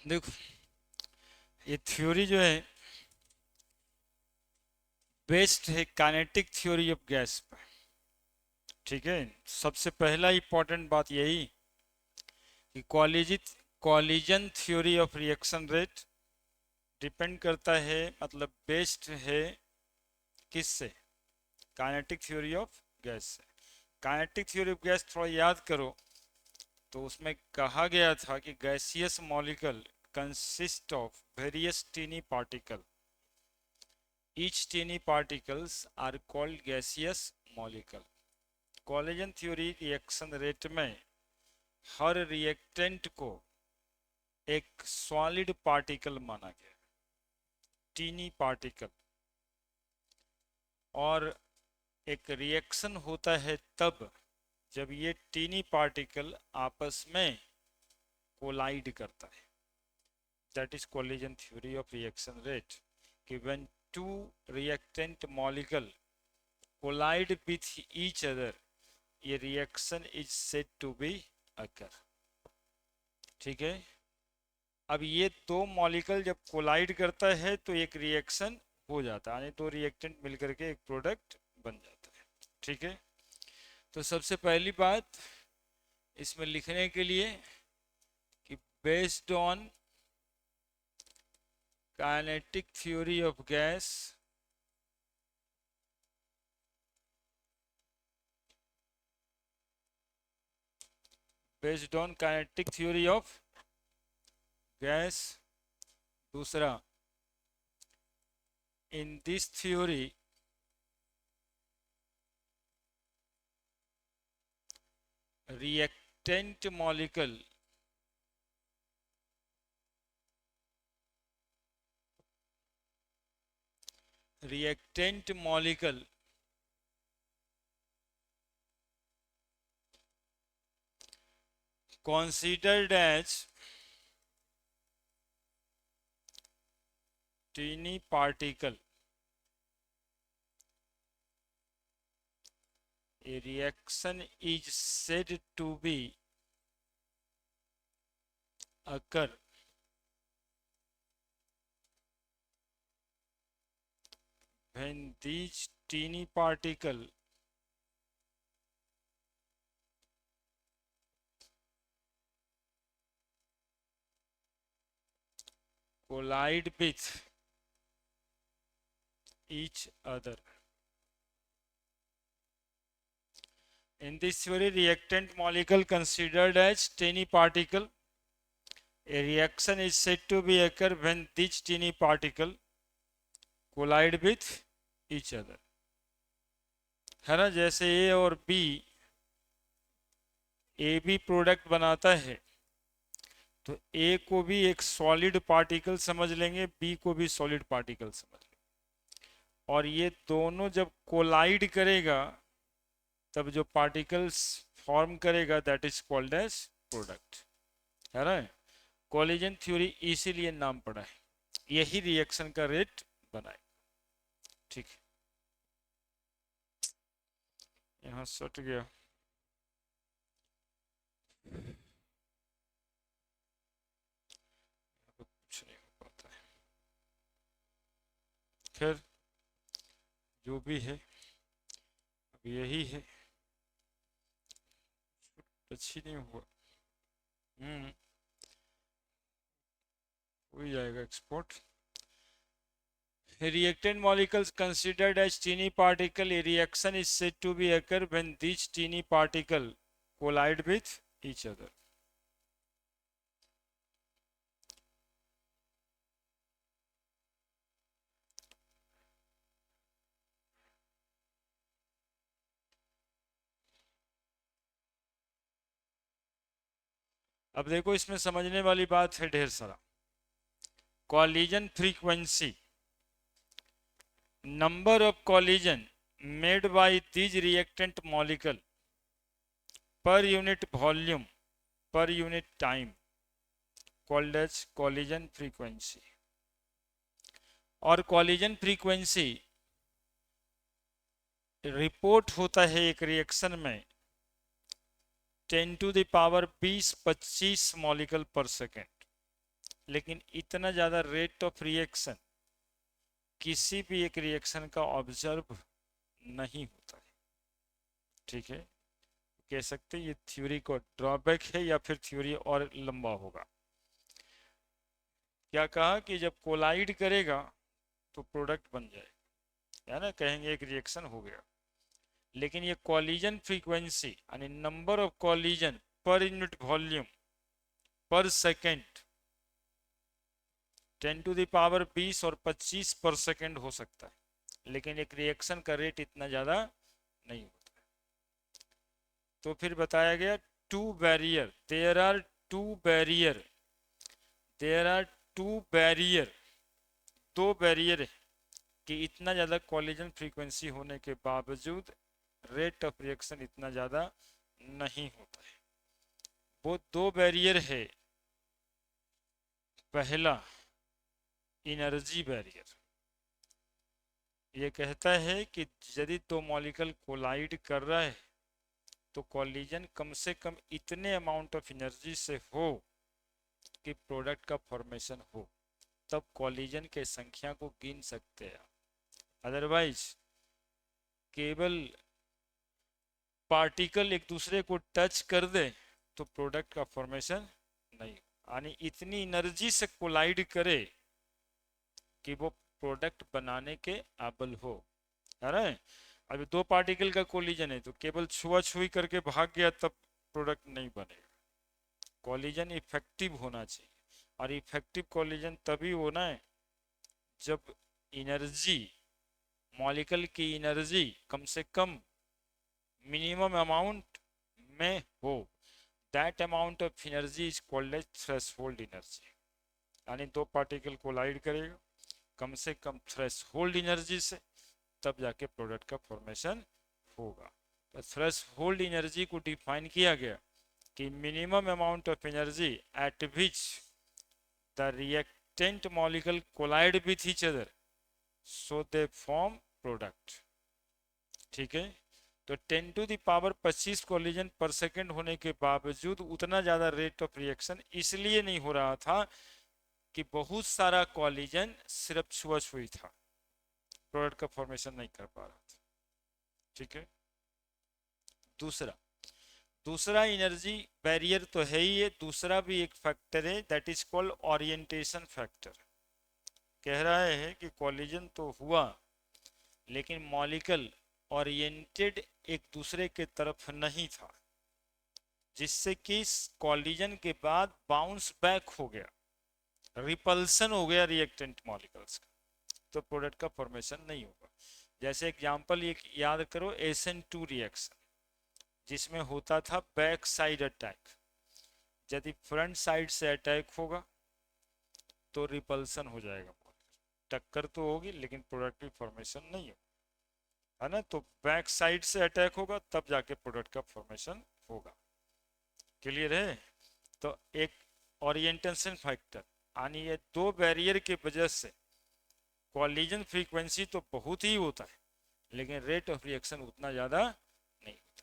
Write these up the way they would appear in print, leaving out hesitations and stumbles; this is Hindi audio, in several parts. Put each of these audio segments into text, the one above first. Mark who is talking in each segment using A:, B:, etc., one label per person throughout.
A: देखो, ये थ्योरी जो है बेस्ड है काइनेटिक थ्योरी ऑफ गैस पर। ठीक है, सबसे पहला इंपॉर्टेंट बात यही कि collision theory of reaction rate depend करता है, मतलब बेस्ड है किससे? काइनेटिक थ्योरी ऑफ गैस से। काइनेटिक थ्योरी ऑफ गैस थोड़ा याद करो, तो उसमें कहा गया था कि gaseous molecule consist of various tiny particle, each tiny particles are called gaseous molecule. Collision theory reaction rate में हर रिएक्टेंट को एक सॉलिड पार्टिकल माना गया, टीनी पार्टिकल। और एक रिएक्शन होता है तब जब ये टीनी पार्टिकल आपस में कोलाइड करता है, that is collision theory of reaction rate. कि when two reactant molecule collide with each other, ये reaction is said to be occur. ठीक है, अब ये दो मॉलिक्यूल जब कोलाइड करता है तो एक रिएक्शन हो जाता है, यानी दो रिएक्टेंट मिलकर के एक प्रोडक्ट बन जाता है। ठीक है, तो सबसे पहली बात इसमें लिखने के लिए कि based on kinetic theory of gas, based on kinetic theory of gas. दूसरा, in this theory reactant molecule reactant molecule considered as teeny particle, a reaction is said to be occur when these teeny particle collide with each other. In this theory, reactant molecule considered as teeny particle, a reaction is said to be occur when these teeny particle collide with each other। है ना, जैसे ए और बी, ए बी प्रोडक्ट बनाता है तो ए को भी एक सॉलिड पार्टिकल समझ लेंगे, बी को भी सॉलिड पार्टिकल समझ लेंगे, और ये दोनों जब कोलाइड करेगा तब जो पार्टिकल्स फॉर्म करेगा that is called as product. है ना, कोलिजन थ्योरी इसीलिए नाम पड़ा है, यही रिएक्शन का रेट बनाए। ठीक है, यहाँ सट गया। कुछ नहीं हो पाता है, खैर जो भी है अब यही है, अच्छी नहीं हुआ। हो ही जाएगा export. Reactant molecules considered as teeny particle, a reaction is said to be occur when these teeny particle collide with each other। अब देखो, इसमें समझने वाली बात है ढेर सारा। Collision frequency, number of collision made by these reactant molecule per unit volume per unit time called as collision frequency। और कॉलिजन फ्रीक्वेंसी रिपोर्ट होता है एक रिएक्शन में 10 टू द पावर 20-25 मॉलिक्यूल पर सेकेंड। लेकिन इतना ज़्यादा रेट ऑफ रिएक्शन किसी भी एक रिएक्शन का ऑब्जर्व नहीं होता है। ठीक है, कह सकते हैं ये थ्योरी को ड्रॉबैक है या फिर थ्योरी और लंबा होगा। क्या कहा कि जब कोलाइड करेगा तो प्रोडक्ट बन जाएगा, है ना, कहेंगे एक रिएक्शन हो गया। लेकिन ये कॉलिजन फ्रीक्वेंसी यानी नंबर ऑफ कॉलिजन पर यूनिट वॉल्यूम पर सेकेंड 10⁻20 और 25 पर सेकेंड हो सकता है, लेकिन एक रिएक्शन का रेट इतना ज़्यादा नहीं होता। तो फिर बताया गया two barrier, there are two barrier, there are two barrier, दो बैरियर है कि इतना ज़्यादा कॉलिजन फ्रीक्वेंसी होने के बावजूद रेट ऑफ रिएक्शन इतना ज़्यादा नहीं होता है। वो दो बैरियर है, पहला एनर्जी बैरियर, ये कहता है कि यदि दो मॉलिक्यूल कोलाइड कर रहा है तो कॉलिजन कम से कम इतने अमाउंट ऑफ एनर्जी से हो कि प्रोडक्ट का फॉर्मेशन हो, तब कॉलिजन के संख्या को गिन सकते हैं। अदरवाइज केवल पार्टिकल एक दूसरे को टच कर दे तो प्रोडक्ट का फॉर्मेशन नहीं, यानी इतनी एनर्जी से कोलाइड करे कि वो प्रोडक्ट बनाने के काबिल हो। अरे अभी दो पार्टिकल का कोलिजन है तो केवल छुआ छुई करके भाग गया तब प्रोडक्ट नहीं बनेगा। कोलिजन इफेक्टिव होना चाहिए, और इफेक्टिव कोलिजन तभी होना है जब एनर्जी, मॉलिक्यूल की एनर्जी कम से कम मिनिमम अमाउंट में हो। That amount of energy is called as threshold energy, यानी दो पार्टिकल कोलाइड करेगा कम से कम थ्रेशोल्ड एनर्जी से, तब जाके प्रोडक्ट का फॉर्मेशन होगा। तो थ्रेशोल्ड एनर्जी को डिफाइन किया गया कि minimum amount of energy at which the reactant molecule collide with each other so they form product. ठीक है, तो 10⁻25 कोलिजन पर सेकेंड होने के बावजूद उतना ज्यादा रेट ऑफ रिएक्शन इसलिए नहीं हो रहा था कि बहुत सारा कोलिजन सिर्फ छुआ छुई था, प्रोडक्ट का फॉर्मेशन नहीं कर पा रहा था। ठीक है, दूसरा दूसरा एनर्जी बैरियर तो है ही है, दूसरा भी एक फैक्टर है that is called orientation factor. कह रहा है कि कोलिजन तो हुआ लेकिन मॉलिक्यूल ओरिएंटेड एक दूसरे के तरफ नहीं था, जिससे कि कोलिजन के बाद बाउंस बैक हो गया, रिपल्सन हो गया रिएक्टेंट मॉलिक्यूल्स का, तो प्रोडक्ट का फॉर्मेशन नहीं होगा। जैसे एग्जांपल एक याद करो, SN2 रिएक्शन जिसमें होता था बैक साइड अटैक। यदि फ्रंट साइड से अटैक होगा तो रिपल्सन हो जाएगा, टक्कर तो होगी लेकिन प्रोडक्ट की फॉर्मेशन नहीं होगा, है ना। तो बैक साइड से अटैक होगा तब जाके प्रोडक्ट का फॉर्मेशन होगा। क्लियर है। तो एक ओरिएंटेशन फैक्टर, यानी ये दो बैरियर की वजह से कॉलिजन फ्रीक्वेंसी तो बहुत ही होता है लेकिन रेट ऑफ रिएक्शन उतना ज़्यादा नहीं होता।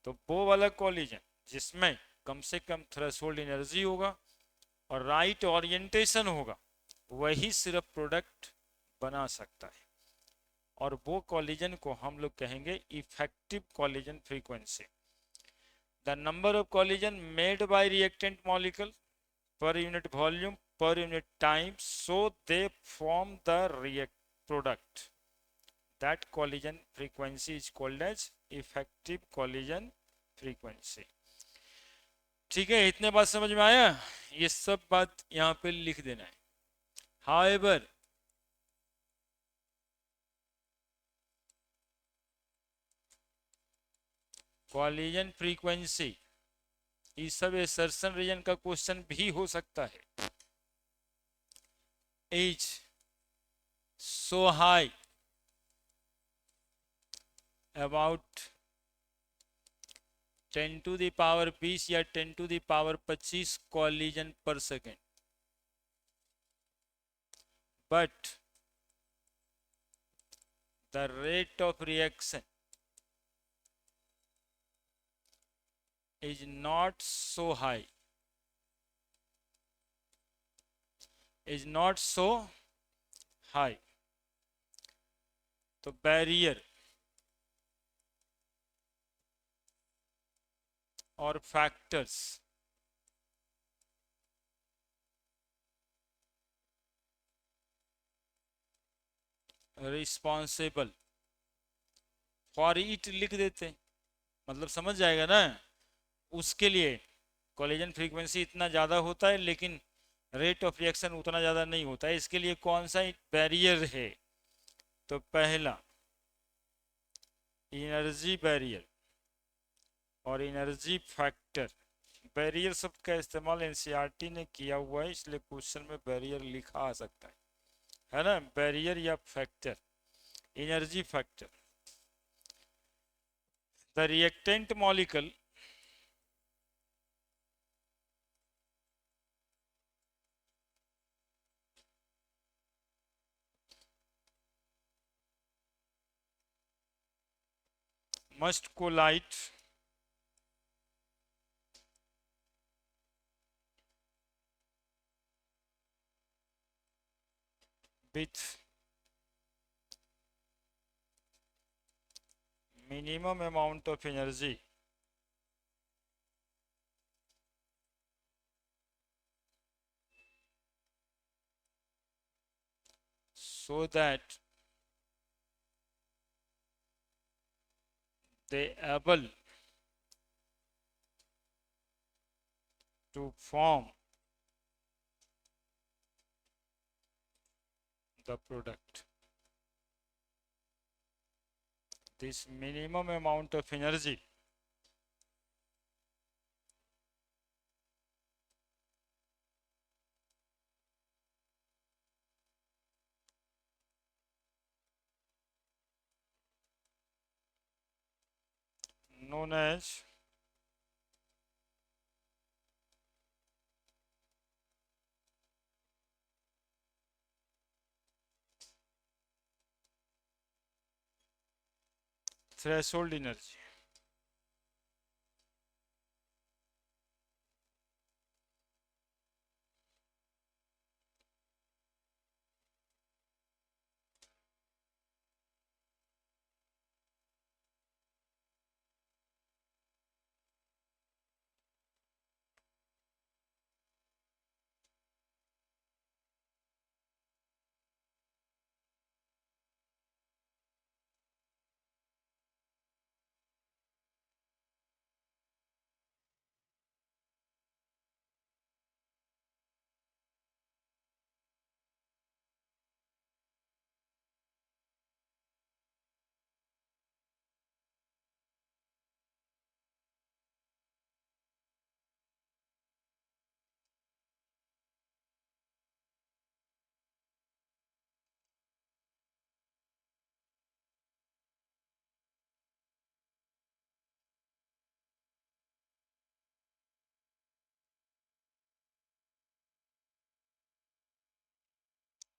A: तो वो वाला कॉलिजन जिसमें कम से कम थ्रेशोल्ड एनर्जी होगा और राइट ओरिएंटेशन होगा, वही सिर्फ प्रोडक्ट बना सकता है, और वो कॉलिजन को हम लोग कहेंगे effective collision frequency. The number of collision made bye reactant molecule per unit volume per unit time so they form the react product. That collision frequency is called as effective collision frequency. ठीक है, इतने बात समझ में आया, ये सब बात यहाँ पे लिख देना है। However, collision frequency इस सब एसर्शन रीजन का क्वेश्चन भी हो सकता है। Is so high about 10⁻20 या 10⁻25 कॉलिजन पर second, but the rate of reaction is not so high is not so high. तो बैरियर और फैक्टर्स रिस्पॉन्सिबल फॉर इट लिख देते, मतलब समझ जाएगा ना। उसके लिए कोलिजन फ्रीक्वेंसी इतना ज़्यादा होता है लेकिन रेट ऑफ रिएक्शन उतना ज़्यादा नहीं होता है। इसके लिए कौन सा बैरियर है? तो पहला एनर्जी बैरियर और एनर्जी फैक्टर। बैरियर शब्द का इस्तेमाल एनसीईआरटी ने किया हुआ है, इसलिए क्वेश्चन में बैरियर लिखा आ सकता है ना। बैरियर या factor, energy factor. The reactant molecule must collide with minimum amount of energy so that they able to form the product. This minimum amount of energy known as threshold energy.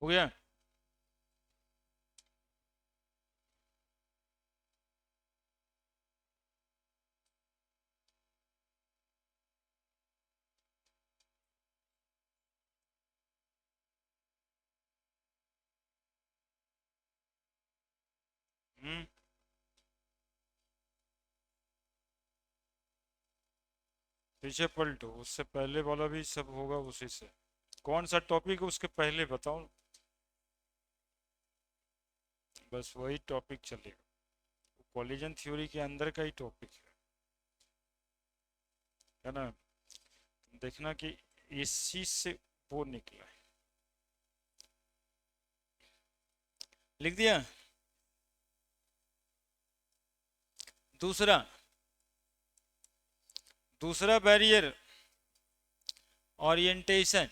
A: हो गया? पीछे पलटो, उससे पहले वाला भी सब होगा उसी से। कौन सा टॉपिक है उसके पहले बताओ, बस वही टॉपिक चलेगा। कॉलिजन थ्योरी के अंदर का ही टॉपिक है ना। देखना कि इस चीज से वो निकला है। लिख दिया? दूसरा दूसरा बैरियर ओरिएंटेशन।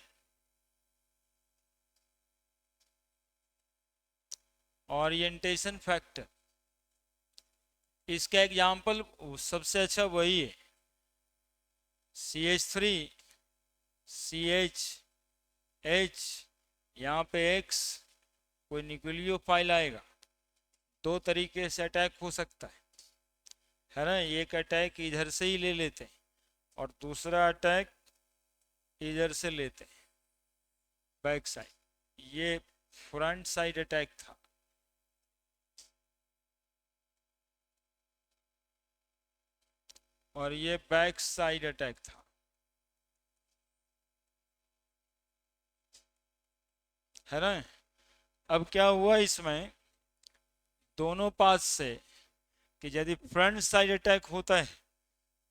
A: ओरिएंटेशन फैक्टर, इसका एग्जाम्पल सबसे अच्छा वही है। CH3 CH H, यहाँ पे X, कोई न्यूक्लियोफाइल आएगा। दो तरीके से अटैक हो सकता है ना। एक अटैक इधर से ही ले लेते हैं और दूसरा अटैक इधर से लेते हैं। बैक साइड, ये फ्रंट साइड अटैक था। और ये बैक साइड अटैक था, है ना। अब क्या हुआ इसमें, दोनों पास से, कि यदि फ्रंट साइड अटैक होता है,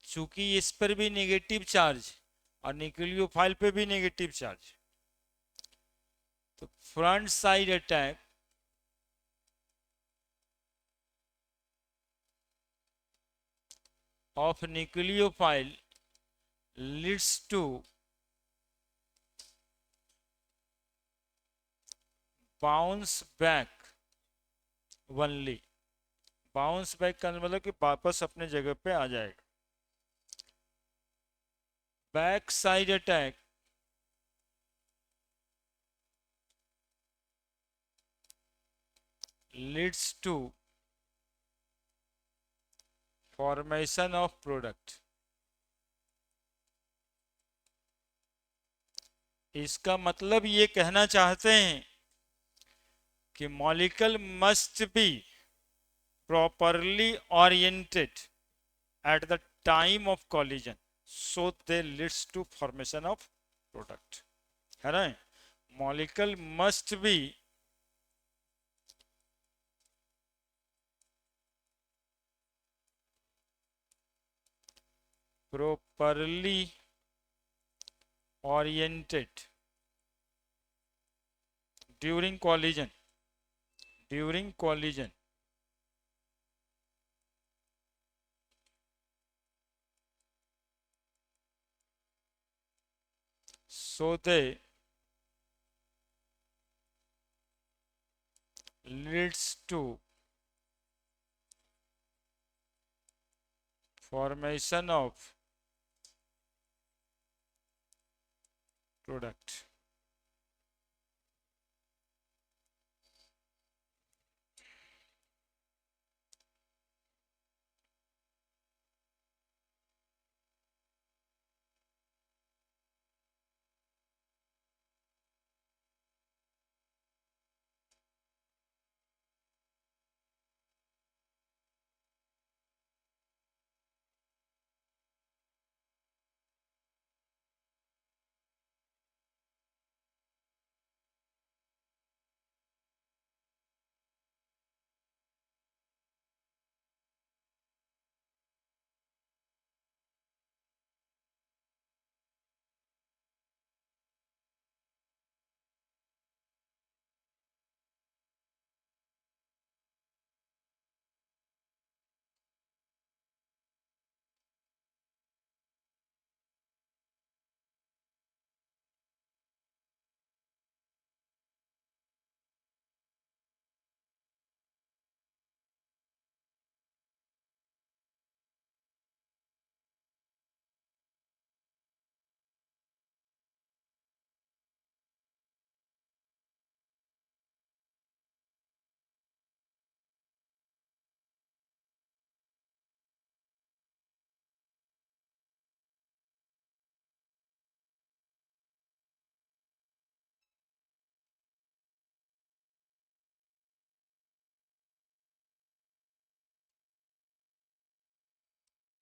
A: चूंकि इस पर भी नेगेटिव चार्ज और न्यूक्लियोफाइल पे भी नेगेटिव चार्ज, तो front side attack of nucleophile leads to bounce back only। Bounce back का मतलब कि वापस अपने जगह पे आ जाएगा। Back side attack leads to formation of product। इसका मतलब ये कहना चाहते हैं कि molecule must be properly oriented at the time of collision so they leads to formation of product, है ना। Molecule must be properly oriented during collision so they leads to formation of product।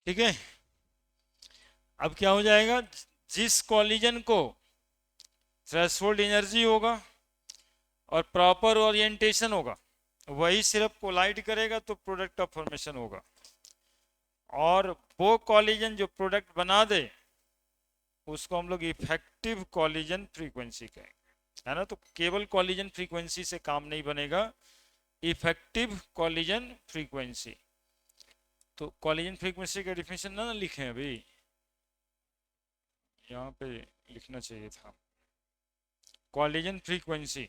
A: ठीक है, अब क्या हो जाएगा, जिस कॉलिजन को थ्रेशोल्ड एनर्जी होगा और प्रॉपर ओरिएंटेशन होगा, वही सिर्फ कोलाइड करेगा तो प्रोडक्ट ऑफ फॉर्मेशन होगा। और वो कॉलिजन जो प्रोडक्ट बना दे उसको हम लोग इफेक्टिव कॉलिजन फ्रीक्वेंसी कहेंगे, है ना। तो केवल कॉलिजन फ्रीक्वेंसी से काम नहीं बनेगा, इफेक्टिव कॉलिजन फ्रीक्वेंसी। तो कॉलिजन फ्रीक्वेंसी का डिफिनेशन ना लिखें अभी, यहाँ पे लिखना चाहिए था। कॉलिजन फ्रीक्वेंसी,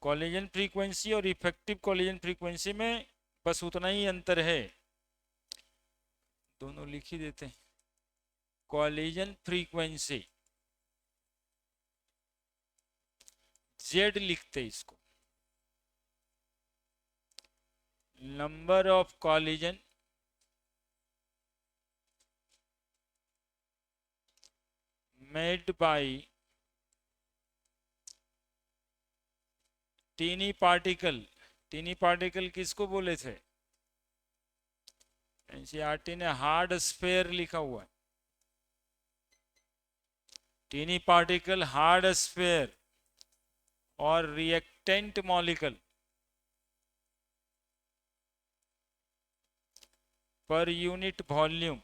A: कॉलिजन फ्रीक्वेंसी और इफेक्टिव कॉलिजन फ्रीक्वेंसी में बस उतना ही अंतर है, दोनों लिख ही देते हैं। कॉलिजन फ्रीक्वेंसी जेड लिखते इसको, number of collision made by tiny particle. Tiny particle किसको बोले थे? एनसीईआरटी ने हार्ड स्फेयर लिखा हुआ है। टीनी पार्टिकल, हार्ड स्फेयर और reactant molecule per unit volume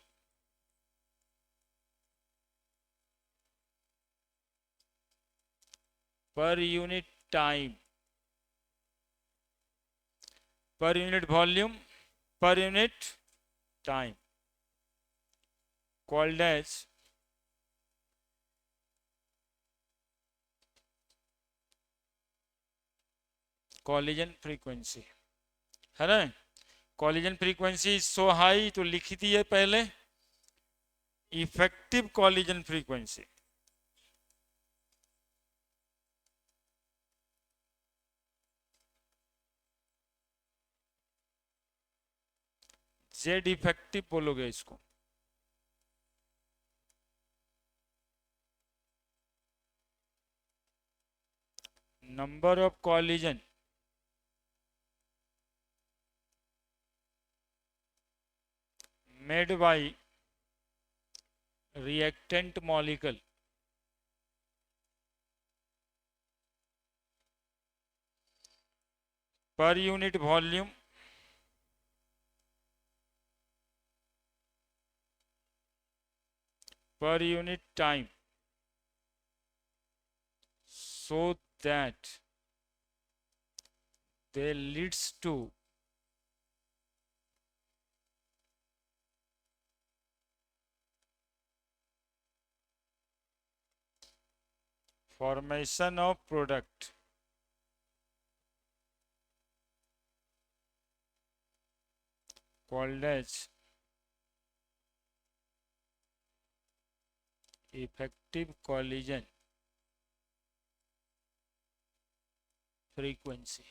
A: per unit time per unit volume per unit time called as collision frequency, है ना। कॉलिजन फ्रीक्वेंसी सो हाई तो लिखी थी है पहले, effective collision frequency Z effective बोलोगे इसको। Number of collision made bye reactant molecule per unit volume per unit time so that they leads to formation of product called as effective collision frequency।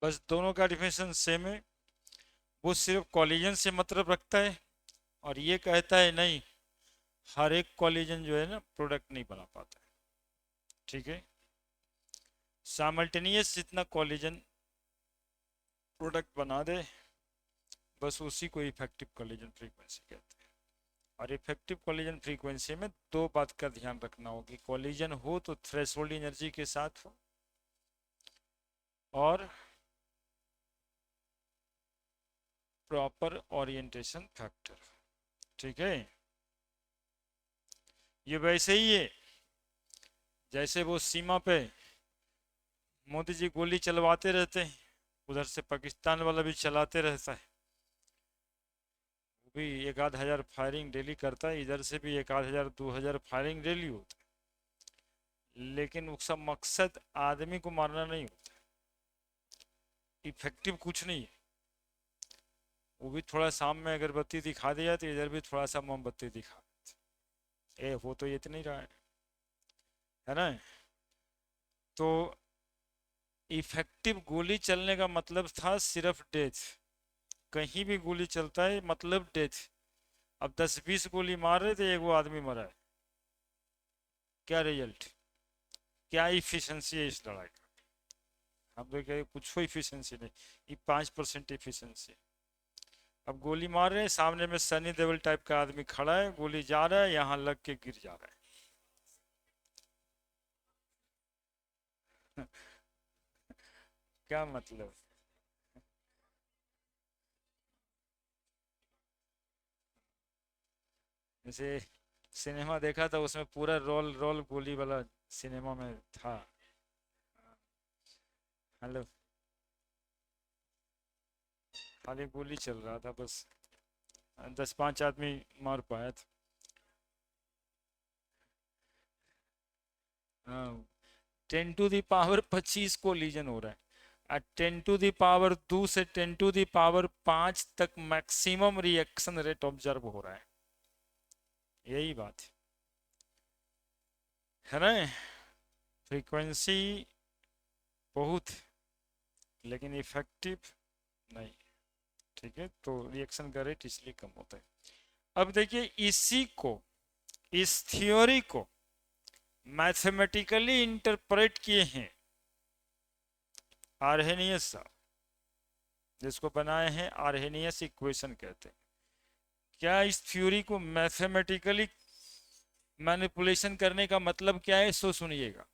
A: बस दोनों का डिफिनेशन सेम है। वो सिर्फ कॉलिजन से मतलब रखता है और ये कहता है नहीं, हर एक कॉलिजन जो है ना प्रोडक्ट नहीं बना पाता है। ठीक है, साइमल्टेनियस जितना कॉलिजन प्रोडक्ट बना दे बस उसी को इफेक्टिव कॉलिजन फ्रीक्वेंसी कहते हैं। और इफेक्टिव कॉलिजन फ्रीक्वेंसी में दो बात का ध्यान रखना होगा कि कॉलिजन हो तो थ्रेशोल्ड एनर्जी के साथ हो और प्रॉपर ओरिएंटेशन फैक्टर। ठीक है, ये वैसे ही है जैसे वो सीमा पे मोदी जी गोली चलवाते रहते हैं, उधर से पाकिस्तान वाला भी चलाते रहता है, वो भी 1,000 फायरिंग डेली करता है, इधर से भी 1,000 2,000 फायरिंग डेली होता है, लेकिन उसका मकसद आदमी को मारना नहीं होता, इफेक्टिव कुछ नहीं है। वो भी थोड़ा शाम में अगरबत्ती दिखा दिया तो इधर भी थोड़ा सा मोमबत्ती दिखा, ए वो तो ये तो नहीं रहा है ना। तो इफेक्टिव गोली चलने का मतलब था सिर्फ डेथ, कहीं भी गोली चलता है मतलब डेथ। अब 10-20 गोली मार रहे थे, एक वो आदमी मरा है, क्या रिजल्ट, क्या इफिशिएंसी है इस लड़ाई का? हम तो कह कुछ इफिशियंसी नहीं, ये 5% इफिशियंसी। अब गोली मार रहे हैं, सामने में सनी देओल टाइप का आदमी खड़ा है, गोली जा रहा है, यहाँ लग के गिर जा रहा है। क्या मतलब? जैसे सिनेमा देखा था, उसमें पूरा रोल रोल गोली वाला सिनेमा में था। हेलो, खाली गोली चल रहा था बस, 10-5 आदमी मार पाया था। हाँ, 10 टू दी पावर 25 को लीजन हो रहा है, और 10 टू दी पावर 2 से 10 टू दी पावर 5 तक मैक्सिमम रिएक्शन रेट ऑब्जर्व हो रहा है। यही बात है ना? फ्रीक्वेंसी बहुत, लेकिन इफेक्टिव नहीं। ठीक है, तो रिएक्शन का रेट इसलिए कम होता है। अब देखिए, इसी को, इस थ्योरी को मैथमेटिकली इंटरप्रेट किए हैं आर्हेनियस साहब, जिसको बनाए हैं आर्हेनियस इक्वेशन कहते हैं। क्या इस थ्योरी को मैथमेटिकली मैनिपुलेशन करने का मतलब क्या है, सो सुनिएगा।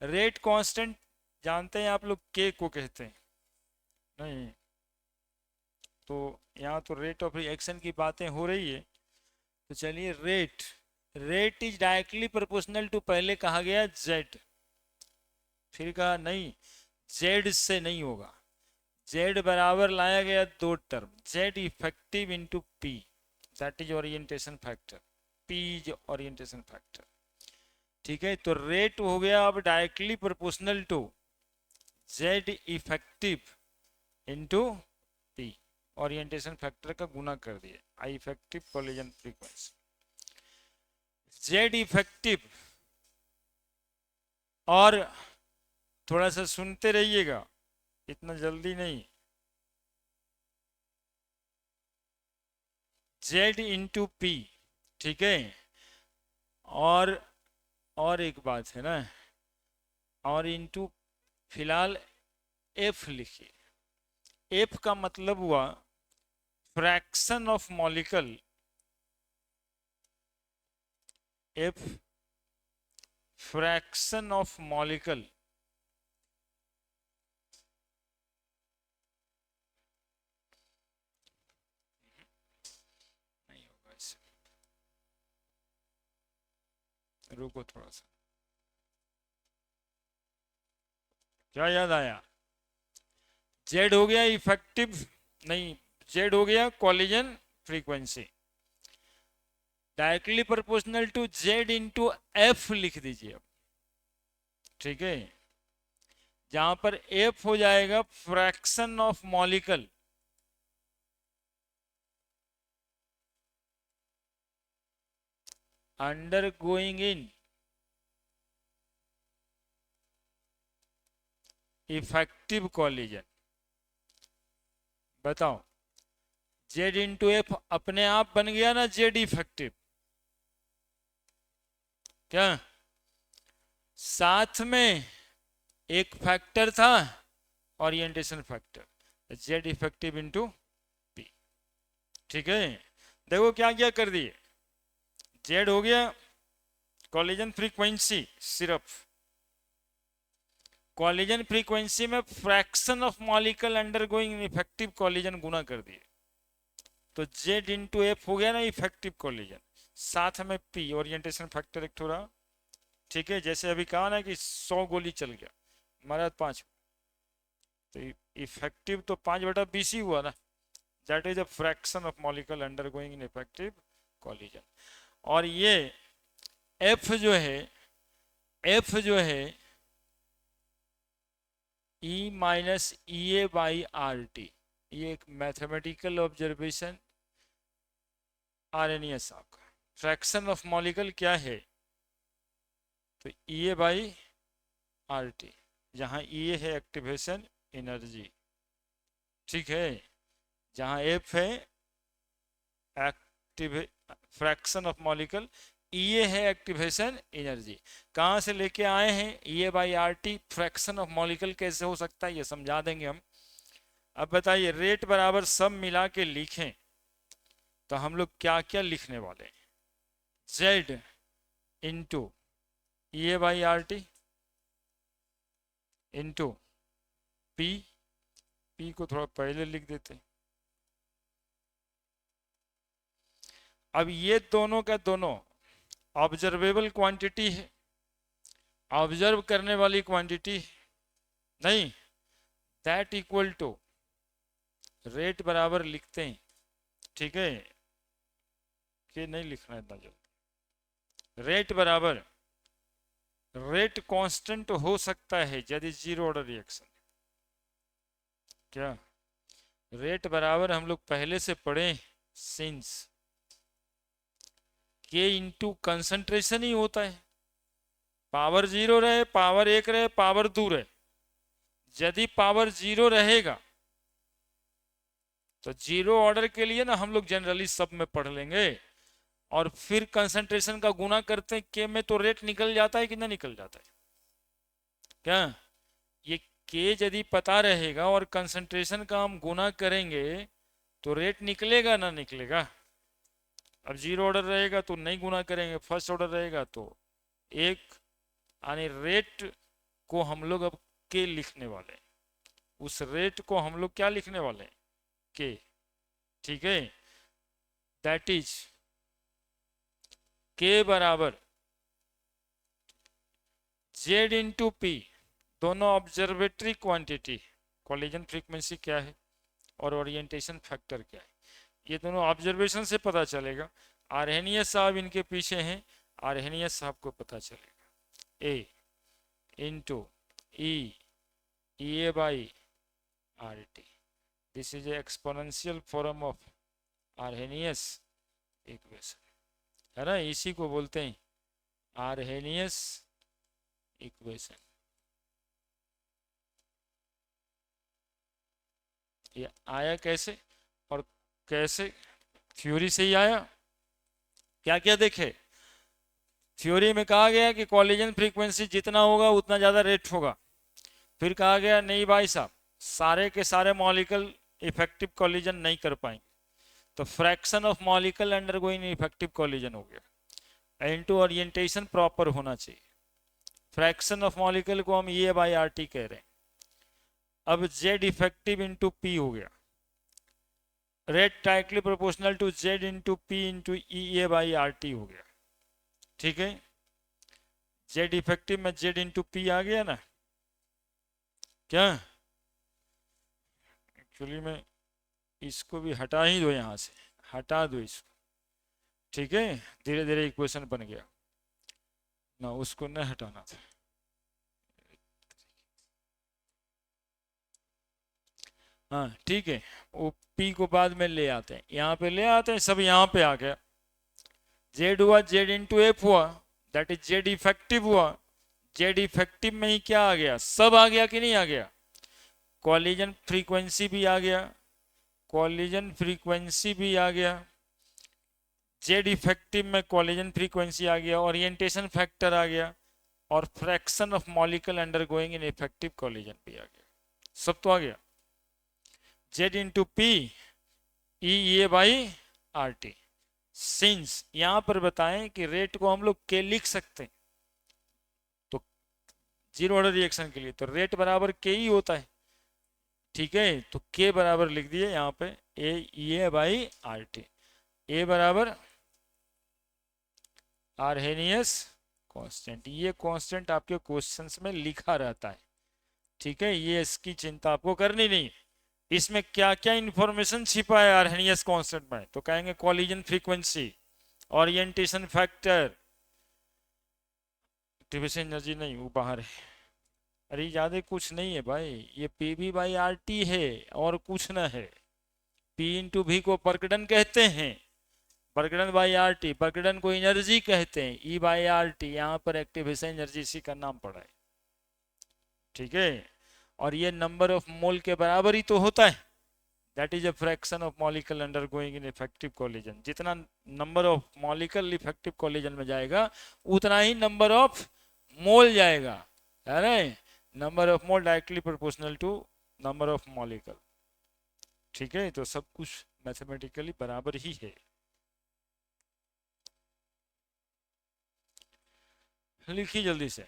A: रेट कांस्टेंट जानते हैं आप लोग, के को कहते हैं? नहीं? तो यहाँ तो रेट ऑफ रिएक्शन की बातें हो रही है, तो चलिए, rate, rate is directly proportional to, पहले कहा गया जेड, फिर कहा नहीं, जेड से नहीं होगा। जेड बराबर लाया गया दो term, Z effective into P, that is orientation factor, P is orientation factor. ठीक है, तो रेट हो गया अब directly proportional to Z effective into P, orientation factor का गुना कर दिए, I effective collision frequency. Z effective, और थोड़ा सा सुनते रहिएगा, इतना जल्दी नहीं, जेड इंटू पी। ठीक है, और और एक बात है ना, और इंटू, फिलहाल एफ लिखिए। एफ का मतलब हुआ fraction of molecule, F fraction of molecule, नहीं होगा इससे, रुको थोड़ा सा, क्या याद आया? जेड हो गया इफेक्टिव, नहीं, जेड हो गया collision frequency, directly proportional to Z into F लिख दीजिए अब। ठीक है, जहां पर एफ हो जाएगा fraction of molecule, undergoing in effective collision. बताओ, जेड इंटू एफ अपने आप बन गया ना जेड इफेक्टिव, क्या? साथ में एक फैक्टर था, orientation factor, Z effective into P. ठीक है, देखो क्या क्या कर दिए, जेड हो गया कॉलिजन फ्रीक्वेंसी, सिर्फ कॉलिजन फ्रीक्वेंसी में fraction of molecule undergoing effective collision गुना कर दिए, तो जेड इंटू एफ हो गया ना इफेक्टिव कॉलिजन, साथ में पी, ओरिएंटेशन फैक्टर एक थोड़ा। ठीक है, जैसे अभी कहा ना कि 100 गोली चल गया, मारा 5, तो इफेक्टिव तो 5/20 ही हुआ ना, that is a fraction of molecule undergoing in effective collision. और ये एफ जो है, एफ जो है E minus E A by R T, ये एक मैथमेटिकल ऑब्जर्वेशन आर्हेनियस साहब का। फ्रैक्शन ऑफ मॉलिक्यूल क्या है, तो ई ए बाई आर टी, जहाँ ई ए है एक्टिवेशन एनर्जी, ठीक है, जहाँ एफ है एक्टिव फ्रैक्शन ऑफ मॉलिक्यूल, ये है एक्टिवेशन एनर्जी। कहाँ से लेके आए हैं, ये by R T. Fraction of molecule कैसे हो सकता है ये समझा देंगे हम। अब बताइए रेट बराबर सब मिला के लिखें तो हम लोग क्या क्या लिखने वाले हैं। जेड इंटू ये by R T into P, P को थोड़ा पहले लिख देते हैं। अब ये दोनों का दोनों ऑब्जर्वेबल क्वांटिटी है, ऑब्जर्व करने वाली क्वांटिटी नहीं, दैट इक्वल टू रेट बराबर लिखते हैं, ठीक है, कि नहीं लिखना इतना जल्दी। रेट बराबर, रेट कांस्टेंट हो सकता है यदि जीरो ऑर्डर रिएक्शन। क्या रेट बराबर हम लोग पहले से पढ़े, सिंस के इंटू कंसंट्रेशन ही होता है। पावर जीरो रहे, पावर एक रहे, पावर दो रहे, यदि पावर जीरो रहेगा तो जीरो ऑर्डर के लिए ना हम लोग जनरली सब में पढ़ लेंगे, और फिर कंसंट्रेशन का गुना करते हैं के में, तो रेट निकल जाता है कि ना निकल जाता है। क्या ये के यदि पता रहेगा और कंसंट्रेशन का हम गुना करेंगे तो रेट निकलेगा ना निकलेगा। अब जीरो ऑर्डर रहेगा तो नहीं गुना करेंगे, फर्स्ट ऑर्डर रहेगा तो एक, यानी रेट को हम लोग अब के लिखने वाले हैं, उस रेट को हम लोग क्या लिखने वाले हैं, के, ठीक है। दैट इज के बराबर जेड इंटू पी, दोनों ऑब्जर्वेटरी क्वांटिटी, कॉलिजन फ्रीक्वेंसी क्या है और ओरिएंटेशन फैक्टर क्या है, ये दोनों ऑब्जर्वेशन से पता चलेगा। आर्हेनियस साहब इनके पीछे हैं, आर्हेनियस साहब को पता चलेगा A into E by R T, this is exponential form of Arrhenius equation, है ना, इसी को बोलते हैं आर्हेनियस इक्वेशन। ये आया कैसे, और कैसे, थ्योरी से ही आया। क्या क्या देखे, थ्योरी में कहा गया कि कॉलिजन फ्रीक्वेंसी जितना होगा उतना ज़्यादा रेट होगा। फिर कहा गया नहीं भाई साहब, सारे के सारे मॉलिक्यूल इफेक्टिव कॉलिजन नहीं कर पाएंगे, तो fraction of molecule undergoing effective collision हो गया। इनटू ओरिएंटेशन प्रॉपर होना चाहिए, फ्रैक्शन ऑफ मॉलिक्यूल को हम ये बाई आर टी कह रहे हैं। अब जेड इफेक्टिव इंटू पी हो गया, rate directly proportional to Z into P into E A by R T हो गया, ठीक है। जेड इफेक्टिव में जेड इंटू पी आ गया ना, क्या एक्चुअली में इसको भी हटा ही दो, यहां से हटा दो इसको, ठीक है, धीरे धीरे इक्वेशन बन गया ना, उसको न हटाना था। हाँ ठीक है, वो पी को बाद में ले आते हैं, यहाँ पे ले आते हैं, सब यहाँ पे आ गया। जेड हुआ, जेड इंटू एफ हुआ, दैट इज जेड इफेक्टिव हुआ। जेड इफेक्टिव में ही क्या आ गया, सब आ गया कि नहीं आ गया, कॉलिजन फ्रीक्वेंसी भी आ गया, कॉलिजन फ्रीक्वेंसी भी आ गया, जेड इफेक्टिव में कॉलिजन फ्रीक्वेंसी आ गया, ओरिएंटेशन फैक्टर आ गया, और fraction of molecule undergoing in effective collision भी आ गया, सब तो आ गया। Z into P E A by R T, since यहां पर बताएं कि रेट को हम लोग के लिख सकते हैं, तो जीरो ऑर्डर रिएक्शन के लिए तो रेट बराबर के ही होता है, ठीक है, तो के बराबर लिख दिए यहाँ पे ए बाई आर टी, ए बराबर आर्हेनियस कांस्टेंट, ये कांस्टेंट आपके क्वेश्चंस में लिखा रहता है, ठीक है, ये इसकी चिंता आपको करनी नहीं। इसमें क्या क्या इंफॉर्मेशन छिपा है आर्हेनियस कांस्टेंट में, तो कहेंगे collision frequency, orientation factor, activation energy नहीं वो बाहर है, अरे ज्यादा कुछ नहीं है भाई, ये P V by R T है और कुछ ना है। पी इंटू भी को परकडन कहते हैं, परकडन बाई आर टी, परकडन को एनर्जी कहते हैं, ई बाई आर टी, यहाँ पर एक्टिवेशन एनर्जी इसी का नाम पड़ा है, ठीक है। और ये नंबर ऑफ मोल के बराबर ही तो होता है, that is a fraction of molecule undergoing in effective collision. जितना number of molecule effective collision में जाएगा उतना ही नंबर ऑफ मोल जाएगा, है ना। Number of mole directly proportional to number of molecule. ठीक है, तो सब कुछ मैथमेटिकली बराबर ही है। लिखिए जल्दी से।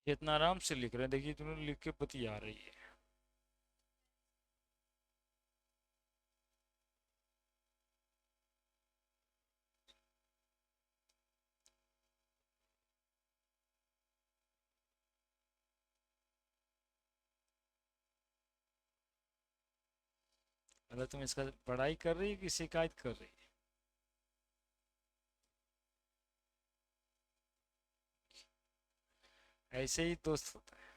A: इतना आराम से लिख रहे हैं, देखिए तुमने लिख के पति आ रही है। मतलब तुम इसका पढ़ाई कर रही है कि शिकायत कर रही है? ऐसे ही दोस्त होता है।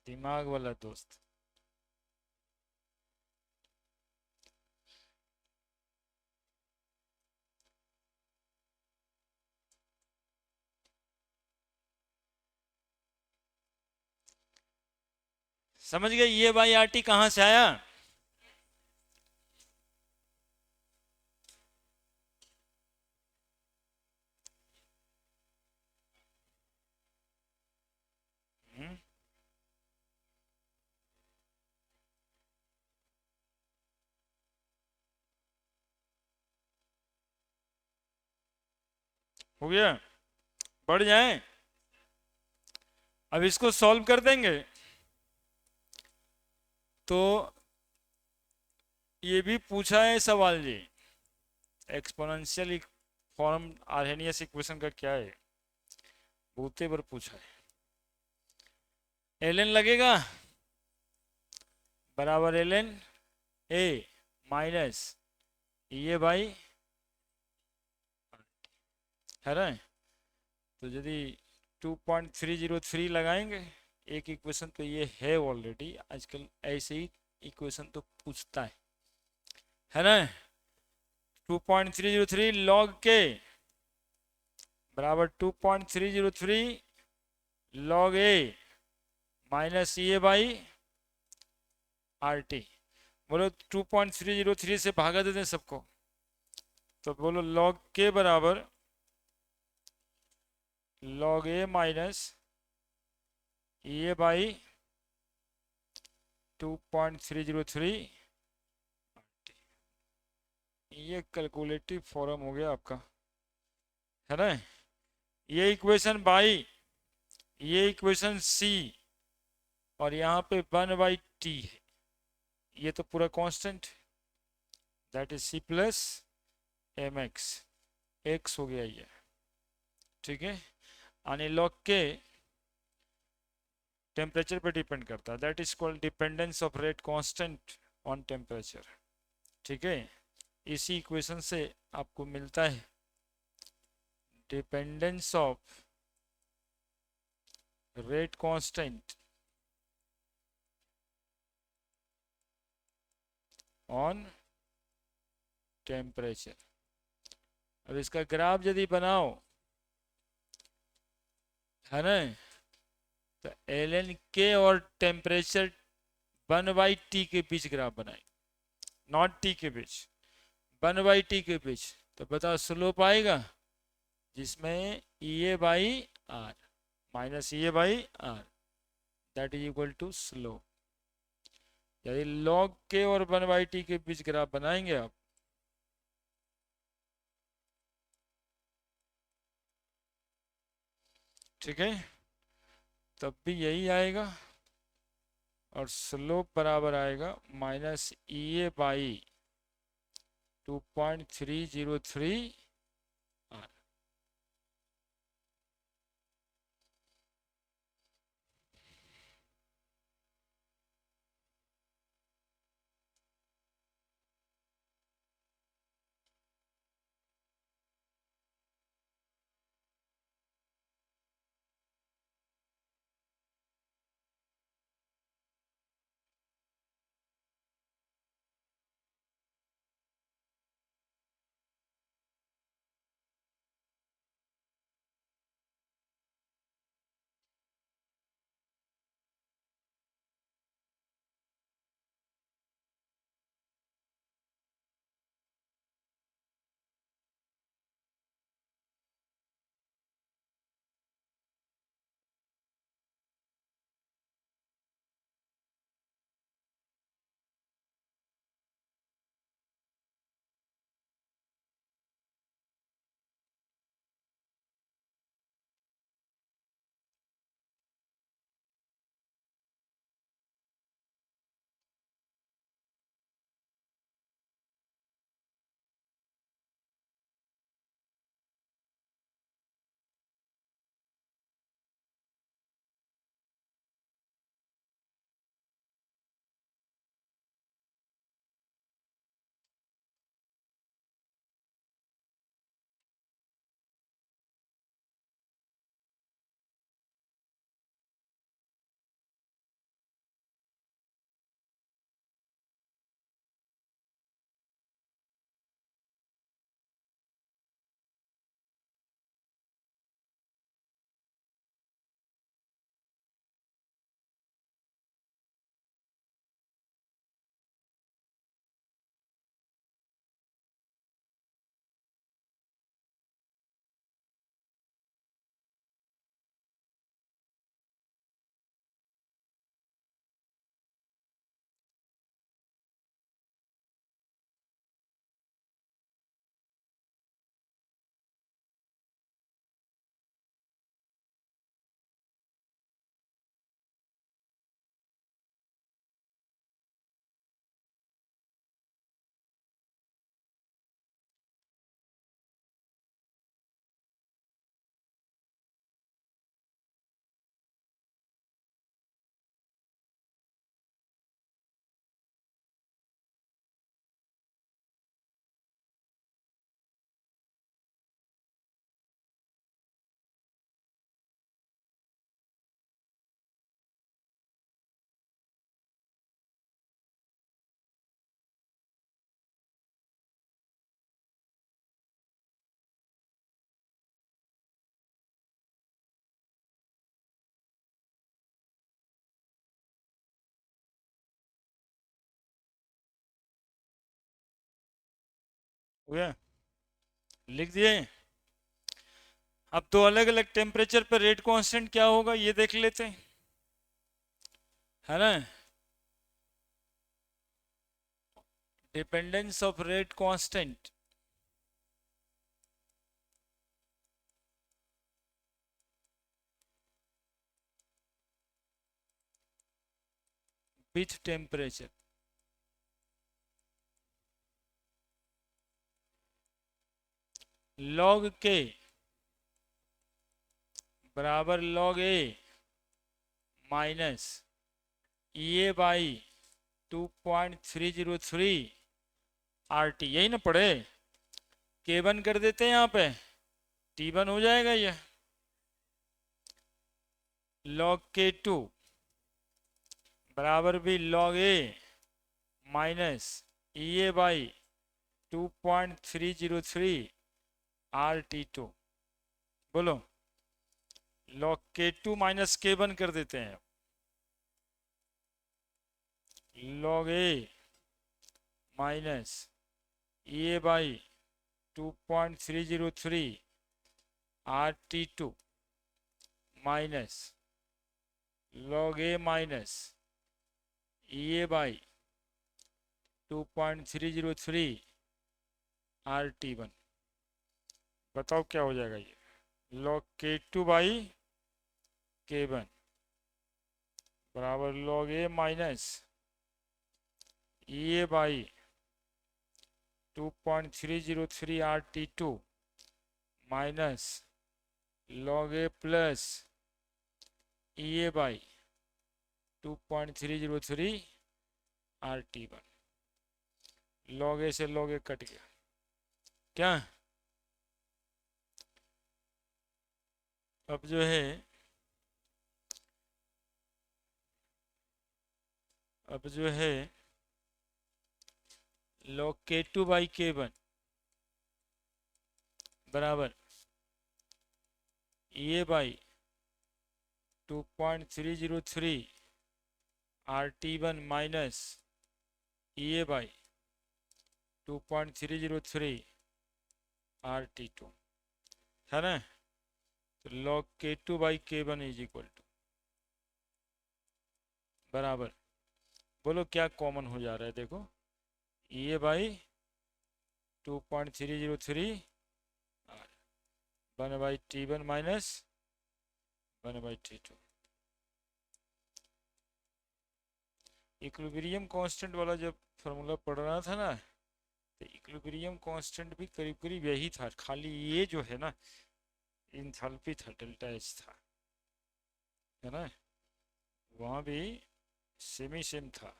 A: दिमाग वाला दोस्त। समझ गए ये बाई आर टी कहां से आया? हम्म, हो गया। बढ़ जाए। अब इसको सॉल्व कर देंगे तो ये भी पूछा है सवाल जी, एक्सपोनेंशियल फॉर्म आर्हेनियस इक्वेशन का क्या है, बहुते बार पूछा है। एल एन लगेगा बराबर एल एन ए माइनस ये बाई, है ना। तो यदि 2.303 लगाएंगे एक इक्वेशन, तो ये है ऑलरेडी, आजकल ऐसे ही इक्वेशन तो पूछता है ना। 2.303 लॉग के बराबर 2.303 log A minus A by R T. बोलो 2.303 से भागा देते हैं सबको, तो बोलो लॉग के बराबर log A minus A by 2.303। ये कैलकुलेटिव फॉर्म हो गया आपका, है ना। ये इक्वेशन बाई, ये इक्वेशन सी, और यहाँ पे 1/t है, ये तो पूरा constant, that is C plus M X, X हो गया ये। ठीक है, यानी लॉग के टेम्परेचर पे डिपेंड करता है, that is called dependence of rate constant on temperature. ठीक है, इसी इक्वेशन से आपको मिलता है dependence of rate constant on temperature. अब इसका ग्राफ यदि बनाओ, है ना, तो एल एन के और टेम्परेचर 1/t के बीच ग्राफ बनाए, नॉट टी के बीच, 1/t के बीच। तो बताओ स्लोप आएगा जिसमें E A by R minus E A by R that is equal to slope. यदि लॉग के और 1/t के बीच ग्राफ बनाएंगे आप, ठीक है, तब भी यही आएगा और स्लोप बराबर आएगा minus E A by 2.303 R. हुआ, लिख दिए। अब तो अलग अलग टेम्परेचर पर रेट कांस्टेंट क्या होगा ये देख लेते हैं, है ना। Dependence of rate constant with temperature, log के बराबर log A minus A by 2.303 R T, यही ना पढ़े, के वन कर देते हैं यहाँ पे, टी वन हो जाएगा ये, लॉग के टू बराबर भी log A minus E A by 2.303 R T two. बोलो, log K two minus K one कर देते हैं, log A minus E A by 2.303 R T two minus log A minus E A by 2.303 R T one. बताओ क्या हो जाएगा ये, log K two by K one बराबर log A minus E A by 2.303 R T two minus log A plus E A by 2.303 R T one. Log A से लॉग ए कट गया, क्या अब जो है, अब जो है log k2 बाई k1 बराबर A by 2.303 R T one minus A by 2.303 R T two, है ना। तो log k2 by k1 is equal to बराबर, बोलो क्या कॉमन हो जा रहा है, देखो A by 2.303 one by T one minus one by T two. Equilibrium constant वाला जब फार्मूला पढ़ रहा था ना, तो इक्विलिब्रियम कांस्टेंट भी करीब करीब यही था, खाली ये जो है ना इंथैल्पी था, डेल्टा एच था, है ना, वहाँ भी सेमी सेम था।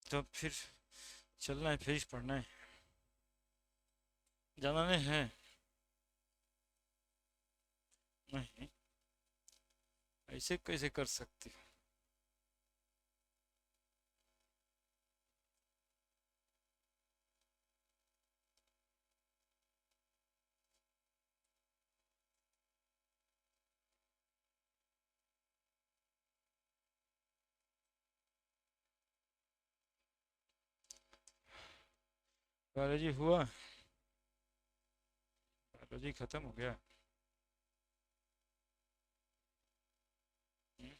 A: तो फिर चलना है, फिजिक्स पढ़ना है, जाना नहीं है, नहीं ऐसे कैसे कर सकती हो। बायोलॉजी हुआ, बायोलॉजी खत्म हो गया। हम्म,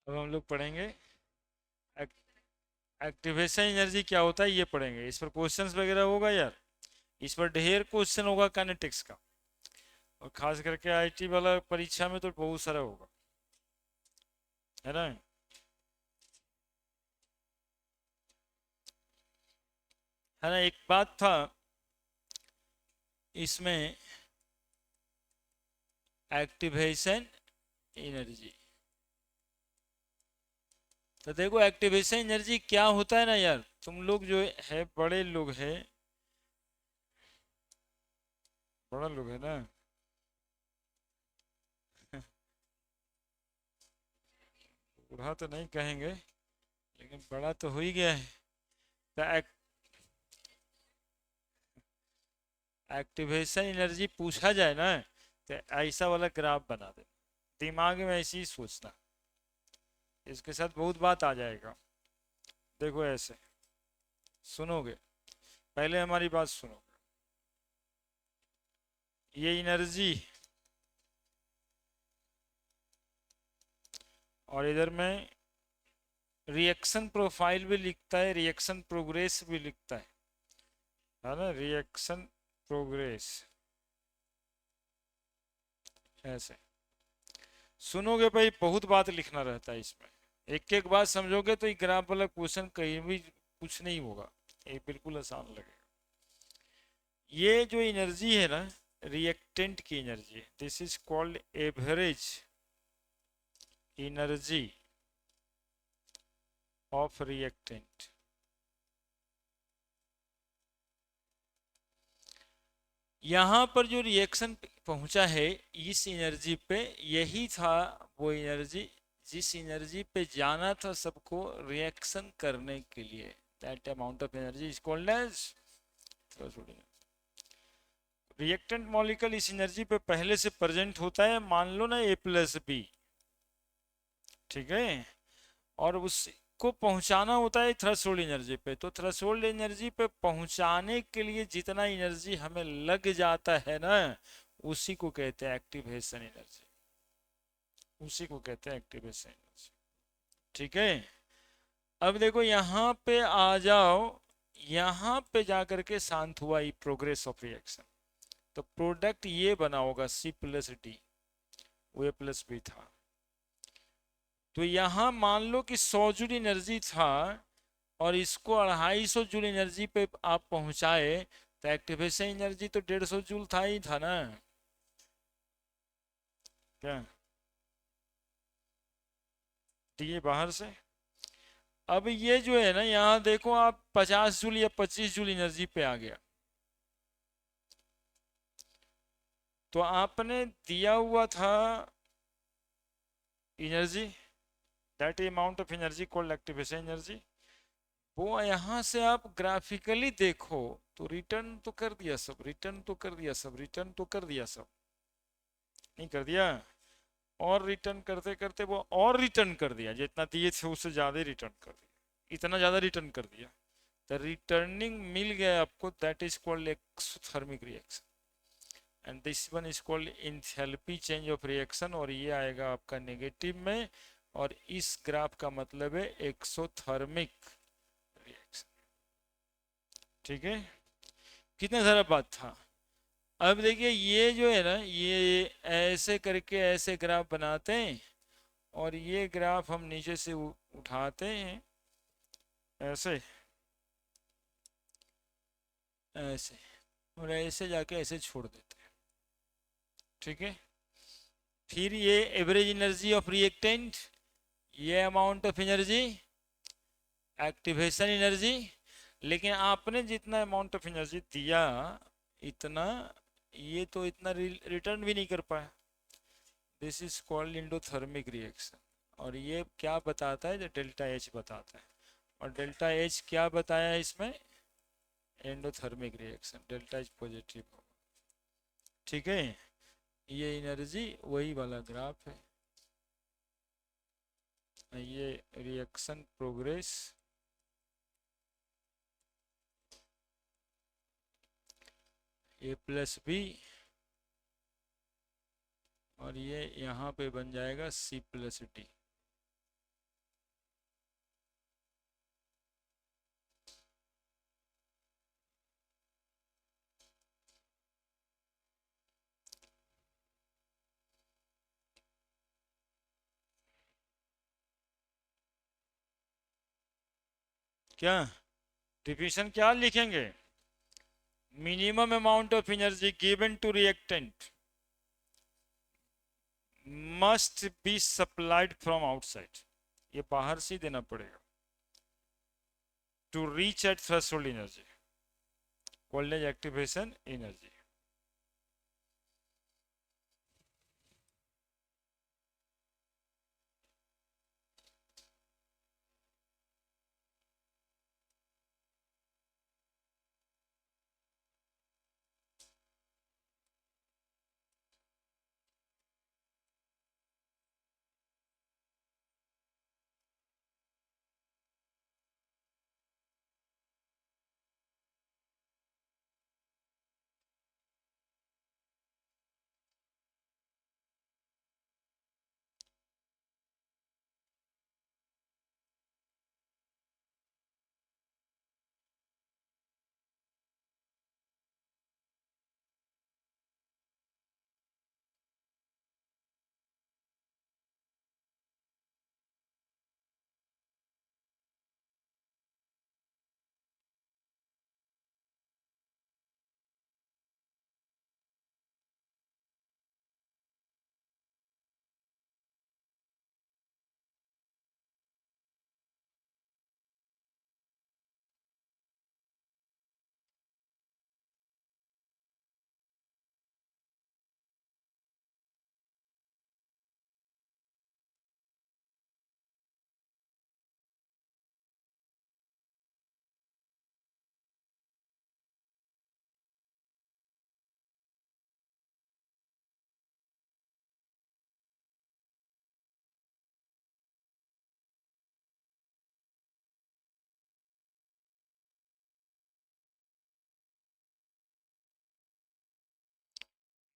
A: अब हम लोग पढ़ेंगे एक्टिवेशन एनर्जी क्या होता है, ये पढ़ेंगे। इस पर क्वेश्चंस वगैरह होगा यार, इस पर ढेर क्वेश्चन होगा काइनेटिक्स का, और खास करके आईटी वाला परीक्षा में तो बहुत सारा होगा, है ना। है ना, एक बात था इसमें, एक्टिवेशन एनर्जी, तो देखो एक्टिवेशन एनर्जी क्या होता है ना यार, तुम लोग जो है बड़े लोग है, बड़ा लोग है ना बूढ़ा तो नहीं कहेंगे, लेकिन बड़ा तो हो ही गया है। तो एक्टिवेशन एनर्जी पूछा जाए ना, तो ऐसा वाला ग्राफ बना दे, दिमाग में ऐसे ही सोचना, इसके साथ बहुत बात आ जाएगा। देखो ऐसे सुनोगे, पहले हमारी बात सुनो, ये एनर्जी, और इधर में रिएक्शन प्रोफाइल भी लिखता है, रिएक्शन प्रोग्रेस भी लिखता है ना, रिएक्शन प्रोग्रेस, ऐसे सुनोगे भाई, बहुत बात लिखना रहता है इसमें, एक एक बात समझोगे तो ये ग्राफ वाला क्वेश्चन कहीं भी कुछ नहीं होगा, ये बिल्कुल आसान लगेगा। ये जो एनर्जी है ना, रिएक्टेंट की energy, this is called average energy of reactant. यहाँ पर जो रिएक्शन पहुंचा है इस एनर्जी पे, यही था वो एनर्जी जिस एनर्जी पे जाना था सबको रिएक्शन करने के लिए, that amount of energy is called as threshold energy. Reactant molecule इस एनर्जी पे पहले से प्रेजेंट होता है, मान लो ना A+B, ठीक है, और उसको पहुंचाना होता है थ्रेशोल्ड एनर्जी पे, तो थ्रेशोल्ड एनर्जी पे पहुंचाने के लिए जितना एनर्जी हमें लग जाता है ना, उसी को कहते हैं एक्टिवेशन एनर्जी, उसी को कहते हैं एक्टिवेशन एनर्जी, ठीक है। अब देखो यहाँ पे आ जाओ, यहाँ पे जाकर के शांत हुआ ये प्रोग्रेस ऑफ रिएक्शन, तो प्रोडक्ट ये बना होगा C+D, वो A+B था, तो यहाँ मान लो कि 100 जूल एनर्जी था, और इसको 250 जूल एनर्जी पे आप पहुंचाए, तो एक्टिवेशन एनर्जी तो 150 जूल था ही था ना, क्या दिए बाहर से। अब ये जो है ना, यहाँ देखो आप 50 जूल या 25 जूल एनर्जी पे आ गया, तो आपने दिया हुआ था energy, that amount of energy called activation energy, वो यहाँ से आप ग्राफिकली देखो तो रिटर्न तो कर दिया सब, रिटर्न तो कर दिया सब, रिटर्न तो कर दिया सब, नहीं कर दिया, और रिटर्न करते करते वो और रिटर्न कर दिया, जितना दिए थे उससे ज्यादा रिटर्न कर दिया, इतना ज्यादा रिटर्न कर दिया, तो रिटर्निंग मिल गया आपको, that is called exothermic reaction, and this one is called enthalpy change of reaction, और ये आएगा आपका नेगेटिव में, और इस ग्राफ का मतलब है एक्सोथर्मिक रिएक्शन, ठीक है। कितना सारा बात था। अब देखिए ये जो है ना, ये ऐसे करके ऐसे ग्राफ बनाते हैं, और ये ग्राफ हम नीचे से उठाते हैं ऐसे, ऐसे, और ऐसे जाके ऐसे छोड़ देते हैं, ठीक है। फिर ये एवरेज एनर्जी ऑफ रिएक्टेंट, ये amount of energy activation energy, लेकिन आपने जितना अमाउंट ऑफ एनर्जी दिया, इतना, ये तो इतना रिटर्न भी नहीं कर पाया, this is called endothermic reaction, और ये क्या बताता है, जो डेल्टा एच बताता है, और डेल्टा एच क्या बताया है इसमें, endothermic reaction, delta H positive होगा, ठीक है। ये एनर्जी वही वाला ग्राफ है, ये रिएक्शन प्रोग्रेस, A+B, और ये यहाँ पे बन जाएगा C+D, क्या डिफिनेशन क्या लिखेंगे? Minimum amount of energy given to reactant must be supplied from outside, ये बाहर से ही देना पड़ेगा, to reach at threshold energy called as activation energy.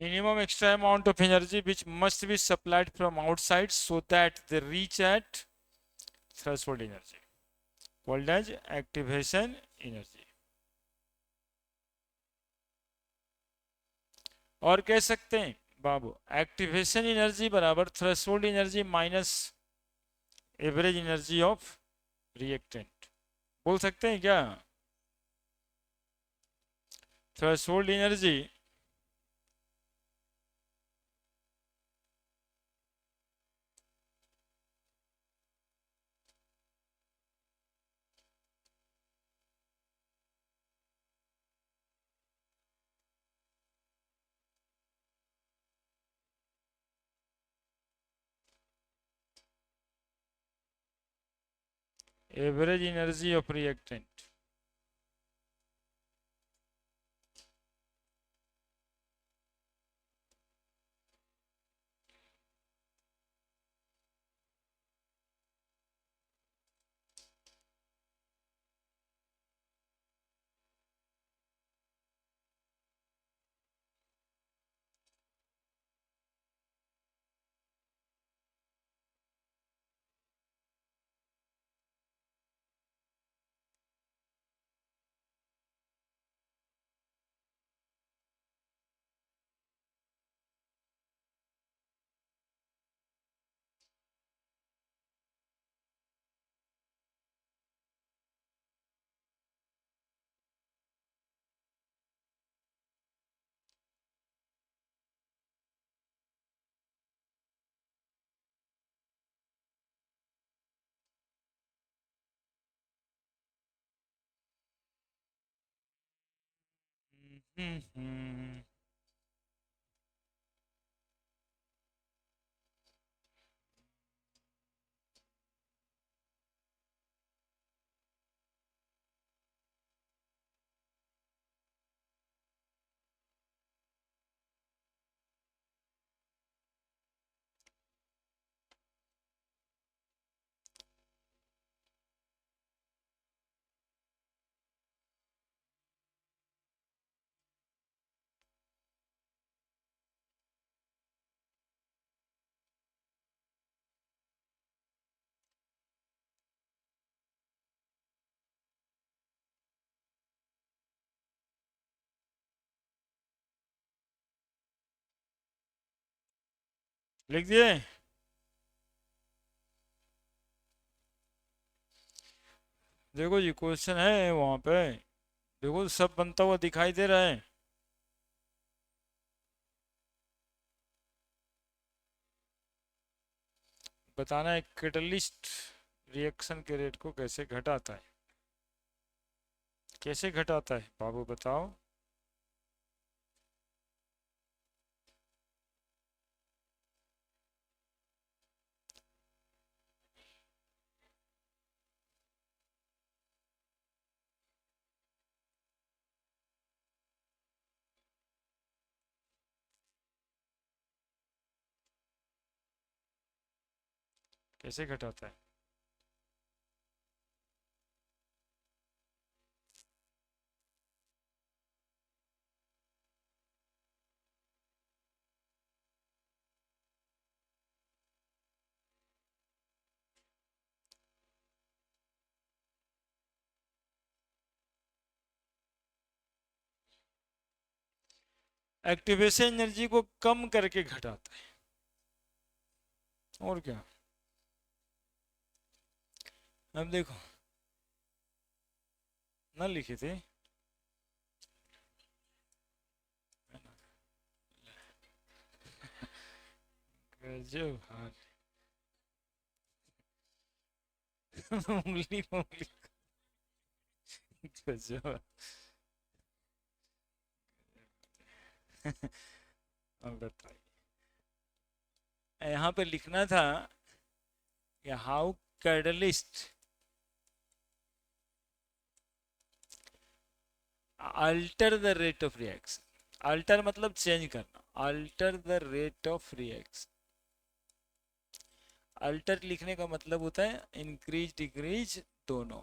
A: Minimum extra amount of energy which must be supplied from outside so that they reach at threshold energy called as activation energy। और कह सकते हैं बाबू एक्टिवेशन एनर्जी बराबर threshold energy minus average energy of reactant, बोल सकते हैं क्या? Threshold energy average energy of reactant. लिख दिए? देखो जी क्वेश्चन है वहां पे, देखो सब बनता हुआ दिखाई दे रहा है। बताना है कैटलिस्ट रिएक्शन के रेट को कैसे घटाता है, कैसे घटाता है बाबू बताओ। कैसे घटाता है। एक्टिवेशन एनर्जी को कम करके घटाता है, और क्या। अब देखो ना लिखे थे। गजब हाल। उंगली उंगली। गजब। अब बताइए, यहाँ पे लिखना था how catalyst alter the rate of reaction. Alter मतलब चेंज करना, alter the rate of reaction. Alter लिखने का मतलब होता है इंक्रीज डिक्रीज दोनों।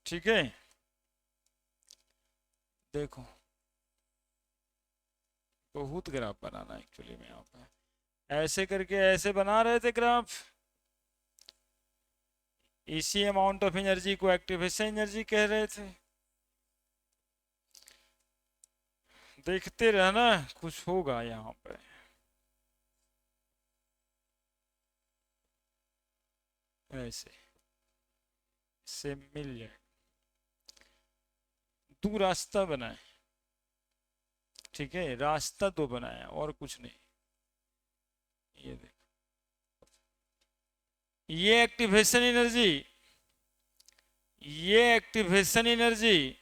A: ठीक है, देखो बहुत ग्राफ बनाना एक्चुअली में यहाँ पे, ऐसे करके ऐसे बना रहे थे ग्राफ। इसी अमाउंट ऑफ एनर्जी को एक्टिवेशन एनर्जी कह रहे थे। देखते रहना कुछ होगा यहाँ पे। ऐसे से मिल जाए, दो रास्ता बनाए। ठीक है, रास्ता दो बनाया और कुछ नहीं। ये देख, ये एक्टिवेशन एनर्जी, ये activation energy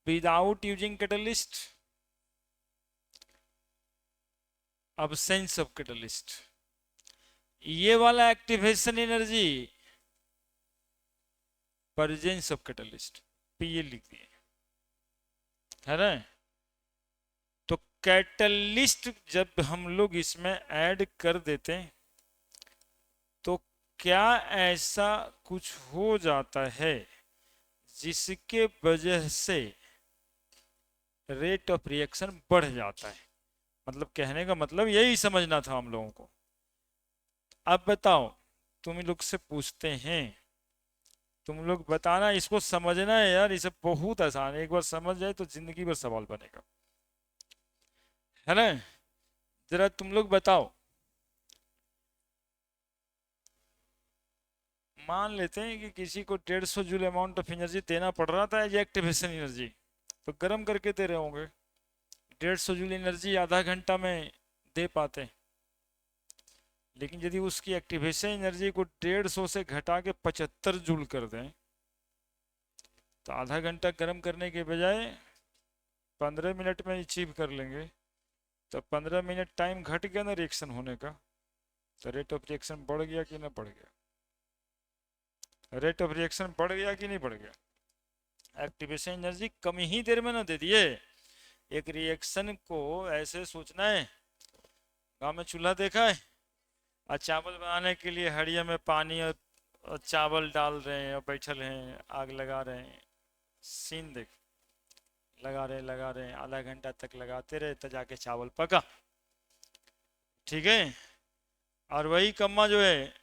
A: without using catalyst, absence of catalyst. ये वाला activation energy presence of catalyst, PA लिख दिए है ना। तो कैटलिस्ट जब हम लोग इसमें ऐड कर देते हैं तो क्या ऐसा कुछ हो जाता है जिसके वजह से रेट ऑफ रिएक्शन बढ़ जाता है। मतलब कहने का मतलब यही समझना था हम लोगों को। अब बताओ, तुम लोग से पूछते हैं, तुम लोग बताना, इसको समझना है यार, इसे बहुत आसान है, एक बार समझ जाए तो जिंदगी भर सवाल बनेगा, है ना। जरा तुम लोग बताओ, मान लेते हैं कि किसी को 150 जूल अमाउंट ऑफ एनर्जी देना पड़ रहा था एज एक्टिवेशन एनर्जी, तो गर्म करके दे रहे होंगे। 150 जूल एनर्जी आधा घंटा में दे पाते हैं, लेकिन यदि उसकी एक्टिवेशन एनर्जी को 150 से घटा के 75 जूल कर दें तो आधा घंटा गर्म करने के बजाय 15 मिनट में अचीव कर लेंगे। तो 15 मिनट टाइम घट गया ना रिएक्शन होने का, तो रेट ऑफ रिएक्शन बढ़ गया कि ना बढ़ गया। रेट ऑफ रिएक्शन बढ़ गया कि नहीं बढ़ गया। एक्टिवेशन एनर्जी कम ही देर में ना दे दिए। एक रिएक्शन को ऐसे सोचना है, गाँव में चूल्हा देखा है, और चावल बनाने के लिए हड़िया में पानी और चावल डाल रहे हैं और बैठल हैं, आग लगा रहे हैं। सीन देख, लगा रहे हैं, आधा घंटा तक लगाते रहे तो जाके चावल पका। ठीक है, और वही कम्मा जो है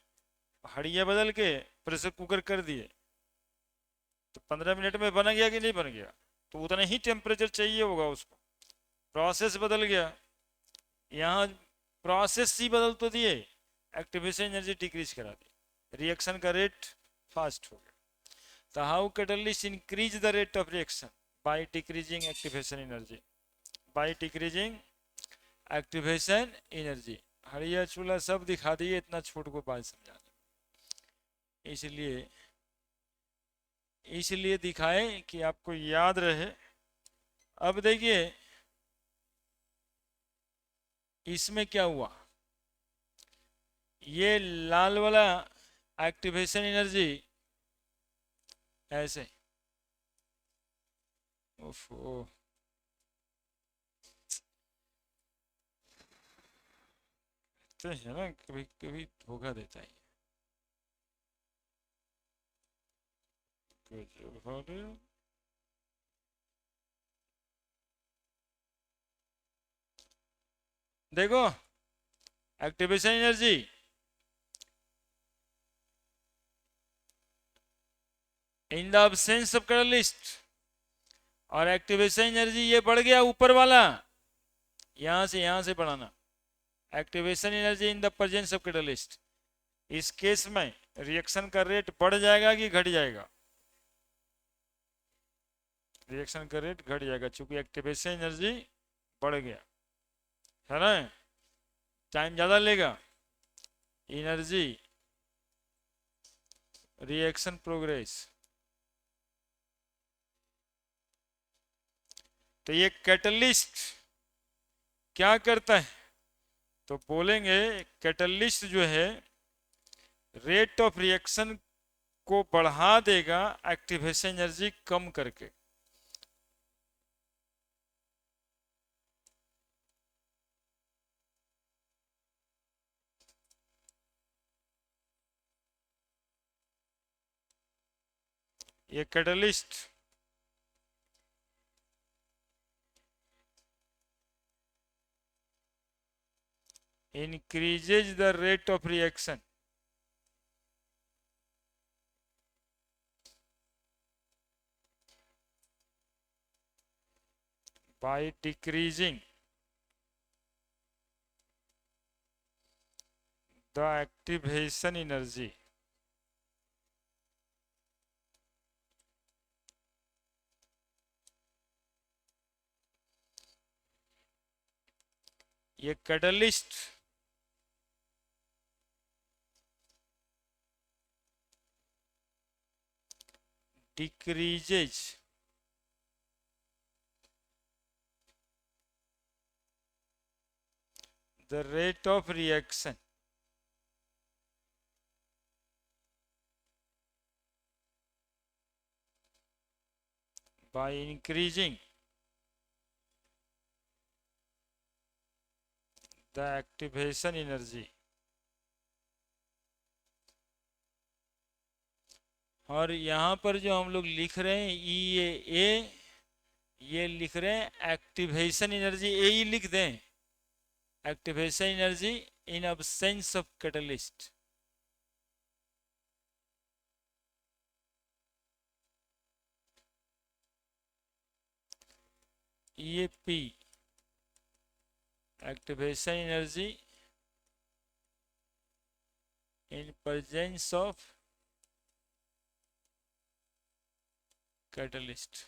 A: हड़िया बदल के प्रेशर कुकर कर दिए, तो 15 मिनट में बन गया कि नहीं बन गया। तो उतना ही टेम्परेचर चाहिए होगा उसको, प्रोसेस बदल गया। यहाँ प्रोसेस ही बदल तो दिए, एक्टिवेशन एनर्जी डिक्रीज करा दी, रिएक्शन का रेट फास्ट हो गया। तो how catalyst increase the rate of reaction? By decreasing activation energy, by decreasing activation energy. हरिया चूल्हा सब दिखा दिए, इतना छोट को बात समझाने, इसलिए इसलिए दिखाए कि आपको याद रहे। अब देखिए इसमें क्या हुआ, ये लाल वाला एक्टिवेशन एनर्जी ऐसे, ओफो, तो है ना, कभी कभी धोखा देता है। देखो activation energy in the absence of catalyst, और एक्टिवेशन एनर्जी ये बढ़ गया ऊपर वाला, यहां से बढ़ाना, activation energy in the presence of catalyst. इस केस में रिएक्शन का रेट बढ़ जाएगा कि घट जाएगा? रिएक्शन का रेट घट जाएगा, चूंकि एक्टिवेशन एनर्जी बढ़ गया है ना, टाइम ज्यादा लेगा, एनर्जी रिएक्शन प्रोग्रेस। तो ये कैटलिस्ट क्या करता है? तो बोलेंगे कैटलिस्ट जो है रेट ऑफ रिएक्शन को बढ़ा देगा एक्टिवेशन एनर्जी कम करके। ये catalyst increases the rate of reaction by decreasing the activation energy. ये catalyst decreases the rate of reaction by increasing the activation energy। और यहाँ पर जो हम लोग लिख रहे हैं ए, ये लिख रहे हैं एक्टिवेशन एनर्जी, ए ही लिख दें, activation energy in absence of catalyst. ये P activation energy in presence of catalyst.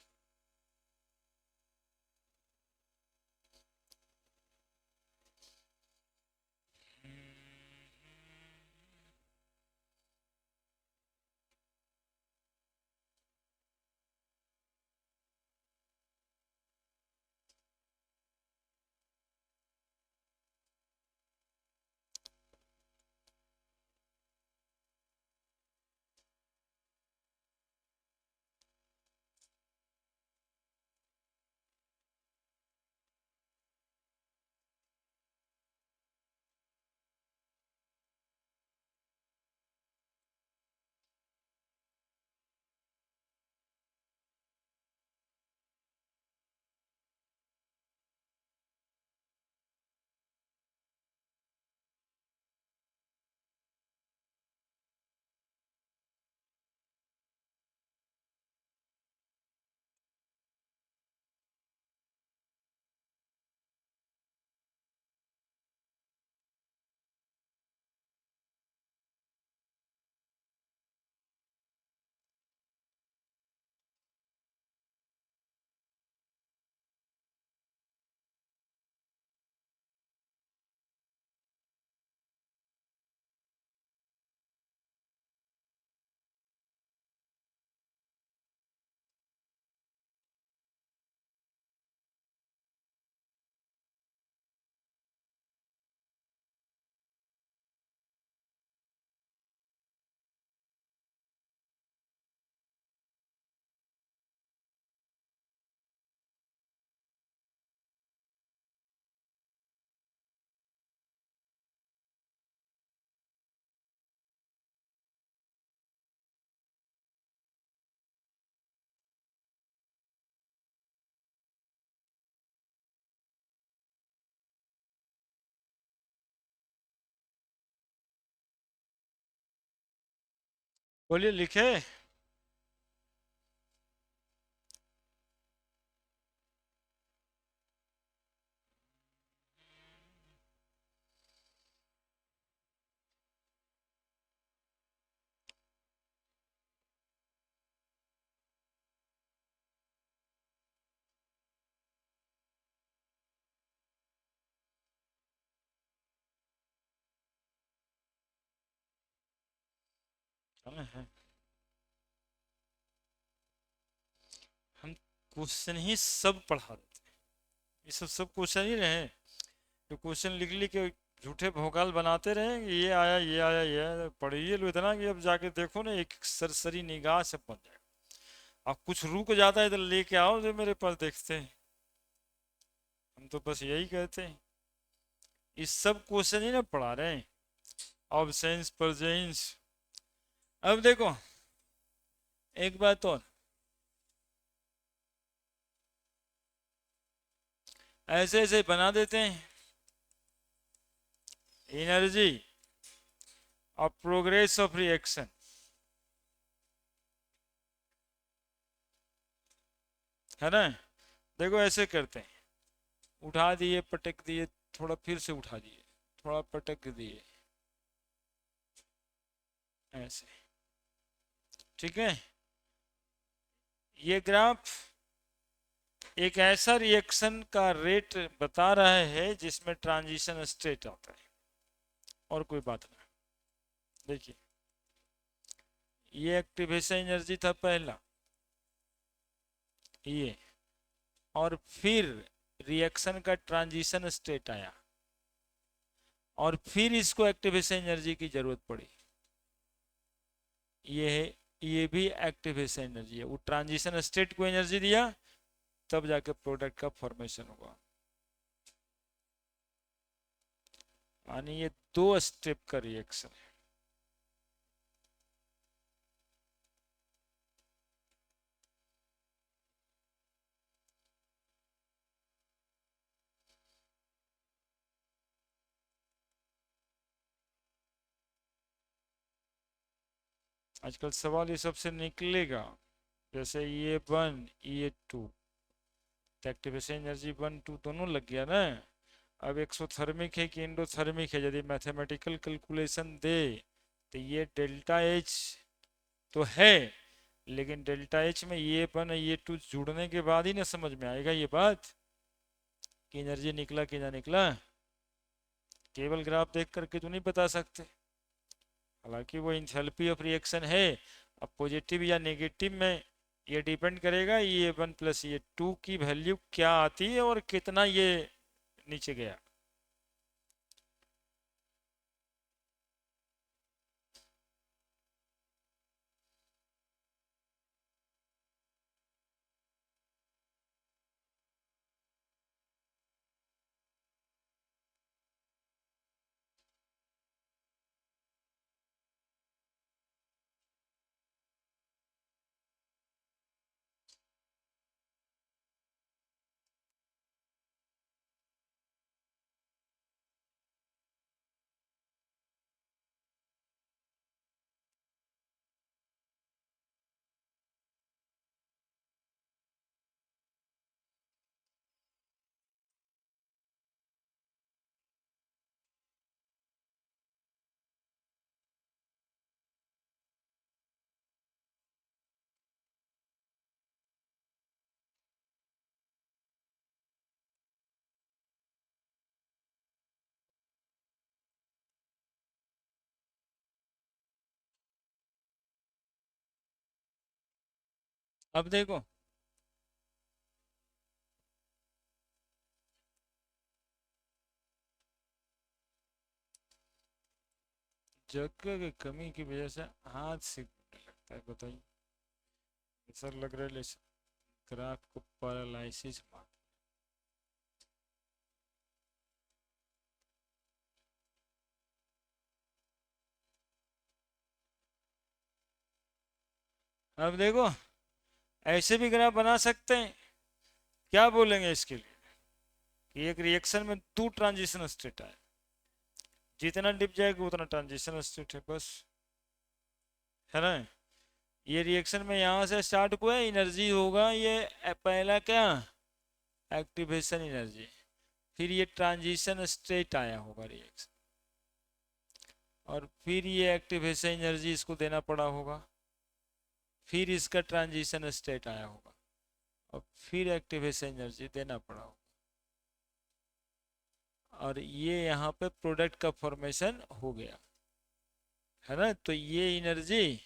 A: बोलिए, लिखे। हाँ, हाँ। हम क्वेश्चन ही सब पढ़ा देते हैं। ये सब क्वेश्चन ही रहे, तो क्वेश्चन लिख लिख के झूठे भोकाल बनाते रहेंगे, ये आया ये आया ये आया, पढ़िए लो इतना कि अब जाके देखो ना, एक सरसरी निगाह से बन जाएगा। अब कुछ रुक जाता है तो लेके आओ जो मेरे पास, देखते हैं। हम तो बस यही कहते हैं, इस सब क्वेश्चन ही ना पढ़ा रहे हैं। Absence presence. अब देखो, एक बात और, ऐसे ऐसे बना देते हैं, एनर्जी और प्रोग्रेस ऑफ रिएक्शन, है ना। देखो ऐसे करते हैं, उठा दिए पटक दिए, थोड़ा फिर से उठा दिए, थोड़ा पटक दिए, ऐसे। ठीक है, ये ग्राफ एक ऐसा रिएक्शन का रेट बता रहा है जिसमें ट्रांजिशन स्टेट आता है, और कोई बात नहीं। देखिए, ये एक्टिवेशन एनर्जी था पहला, ये, और फिर रिएक्शन का ट्रांजिशन स्टेट आया, और फिर इसको एक्टिवेशन एनर्जी की जरूरत पड़ी। ये है, ये भी एक्टिवेशन एनर्जी है, वो ट्रांजिशन स्टेट को एनर्जी दिया, तब जाके प्रोडक्ट का फॉर्मेशन हुआ। यानी ये दो स्टेप का रिएक्शन है। आजकल सवाल ये सबसे निकलेगा, जैसे ये वन ये two, activation energy one two दोनों लग गया ना। अब एक्सोथर्मिक है कि एंडोथर्मिक है, यदि मैथमेटिकल कैलकुलेशन दे तो ये डेल्टा एच तो है, लेकिन डेल्टा एच में ये वन ये टू जुड़ने के बाद ही ना समझ में आएगा ये बात कि एनर्जी निकला कि ना निकला। केवल ग्राफ देख करके तो नहीं बता सकते। हालांकि वो इंथैल्पी ऑफ रिएक्शन है, अब पॉजिटिव या नेगेटिव में ये डिपेंड करेगा ये वन प्लस ये टू की वैल्यू क्या आती है और कितना ये नीचे गया। अब देखो, जगह की कमी की वजह से हाथ से लगता है, बताइए। ऐसा लग रहा है ग्राफ को पैरालिसिस मान। अब देखो, ऐसे भी ग्राफ बना सकते हैं। क्या बोलेंगे इसके लिए कि एक रिएक्शन में दो ट्रांजिशन स्टेट है, जितना डिप जाएगा उतना ट्रांजिशन स्टेट है, बस, है ना। ये रिएक्शन में यहाँ से स्टार्ट हुआ है, एनर्जी होगा ये पहला क्या, एक्टिवेशन एनर्जी, फिर ये ट्रांजिशन स्टेट आया होगा रिएक्शन, और फिर ये एक्टिवेशन एनर्जी इसको देना पड़ा होगा, फिर इसका ट्रांजिशन स्टेट आया होगा, और फिर एक्टिवेशन एनर्जी देना पड़ा होगा, और ये यहाँ पे प्रोडक्ट का फॉर्मेशन हो गया है ना। तो ये एनर्जी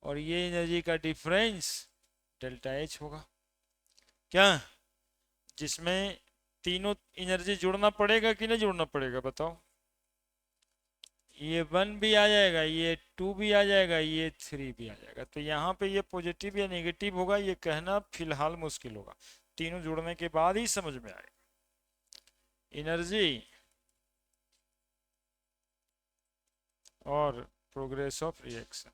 A: और ये एनर्जी का डिफरेंस डेल्टा एच होगा क्या, जिसमें तीनों एनर्जी जोड़ना पड़ेगा कि नहीं जोड़ना पड़ेगा बताओ। ये 1 भी आ जाएगा, ये 2 भी आ जाएगा, ये 3 भी आ जाएगा। तो यहाँ पे ये पॉजिटिव या नेगेटिव होगा ये कहना फिलहाल मुश्किल होगा, तीनों जुड़ने के बाद ही समझ में आएगा। एनर्जी और progress of reaction.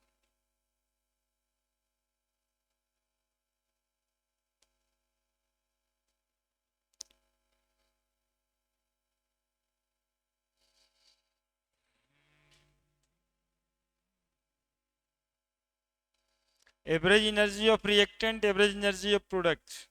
A: Average energy of reactant, average energy of product.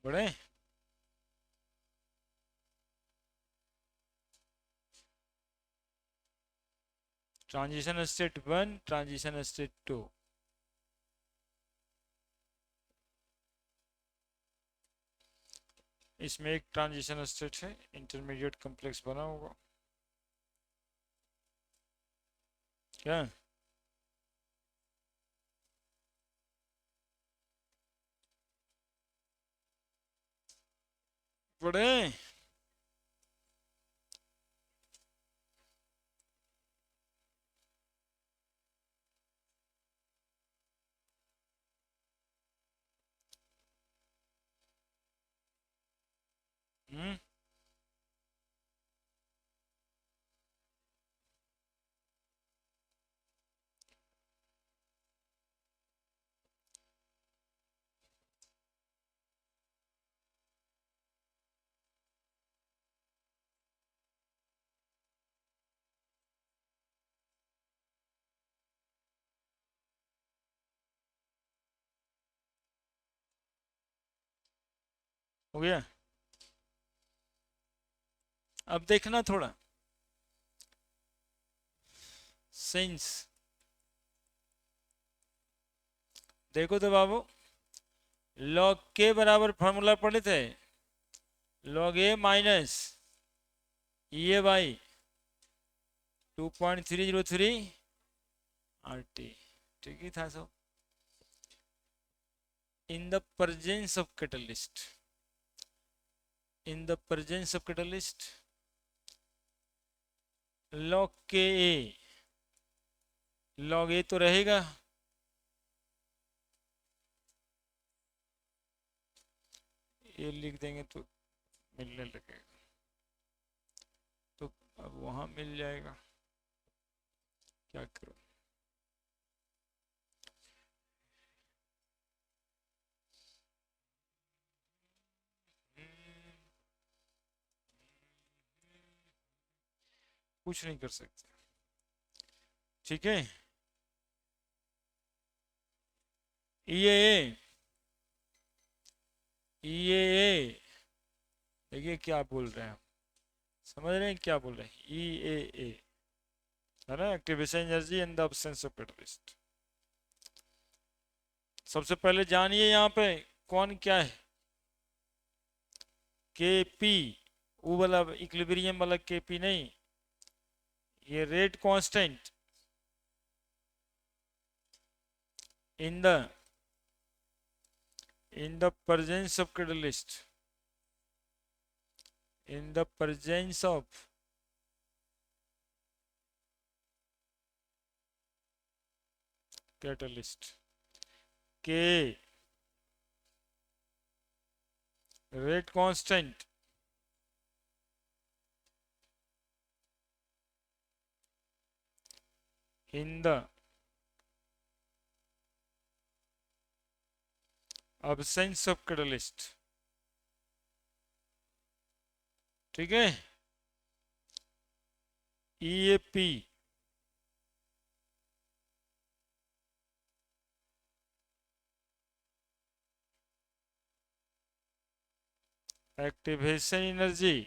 A: बड़े ट्रांजिशन स्टेट 1, ट्रांजिशन स्टेट 2। इसमें एक ट्रांजिशन स्टेट है, इंटरमीडिएट कॉम्प्लेक्स बना होगा क्या। बड़े हम्म, हो गया। अब देखना थोड़ा सेंस, देखो तो बाबू, लॉग के बराबर फॉर्मूला पढ़े थे, log A minus A by 2.303 R T, ठीक ही था सब। In the presence of catalyst, in the presence of catalyst log के ए, लॉग ए तो रहेगा, ये लिख देंगे तो मिलने लगेगा, तो अब वहां मिल जाएगा, क्या करो। कुछ नहीं कर सकते, ठीक है। ये देखिए क्या बोल रहे हैं हम, समझ रहे हैं क्या बोल रहे हैं, ई ए ए, है ना, activation energy in the absence of catalyst. सबसे पहले जानिए यहाँ पे कौन क्या है, के पी, वो वाला इक्विलिब्रियम वाला के पी नहीं, ये rate constant in the presence of catalyst, in the presence of catalyst, K rate constant in the absence of catalyst। ठीक है, EAP activation energy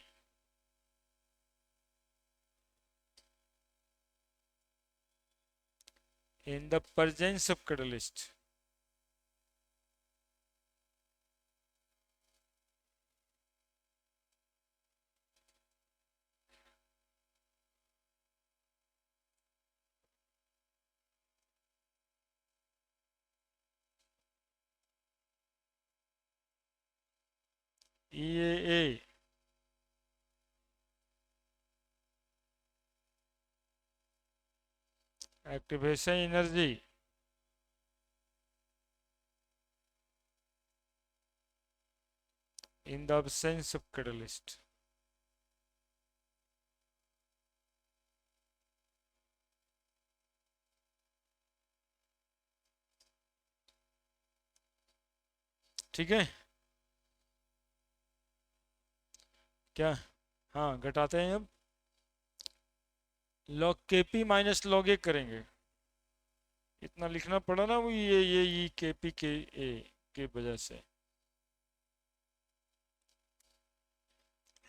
A: in the presence of catalyst। EAA activation energy in the absence of catalyst। ठीक है क्या, हाँ घटाते हैं अब, log K P minus log ए करेंगे, इतना लिखना पड़ा ना, वो ये के पी के ए के वजह से,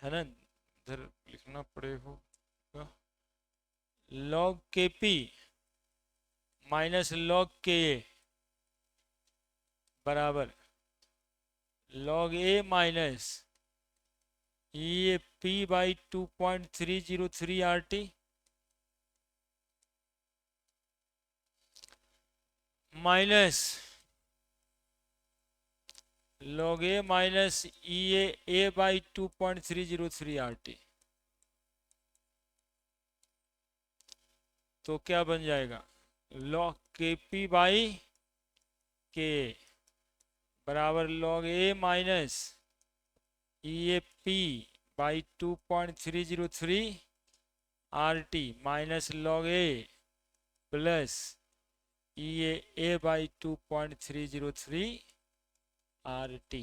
A: है ना, इधर लिखना पड़ेगा, log K P minus log के ए बराबर log ए माइनस ये P by 2.303 R T minus log A minus A by 2.303 R T. तो क्या बन जाएगा, log K P by K बराबर log A minus A P by 2.303 R T minus log A plus A by 2.303 R T.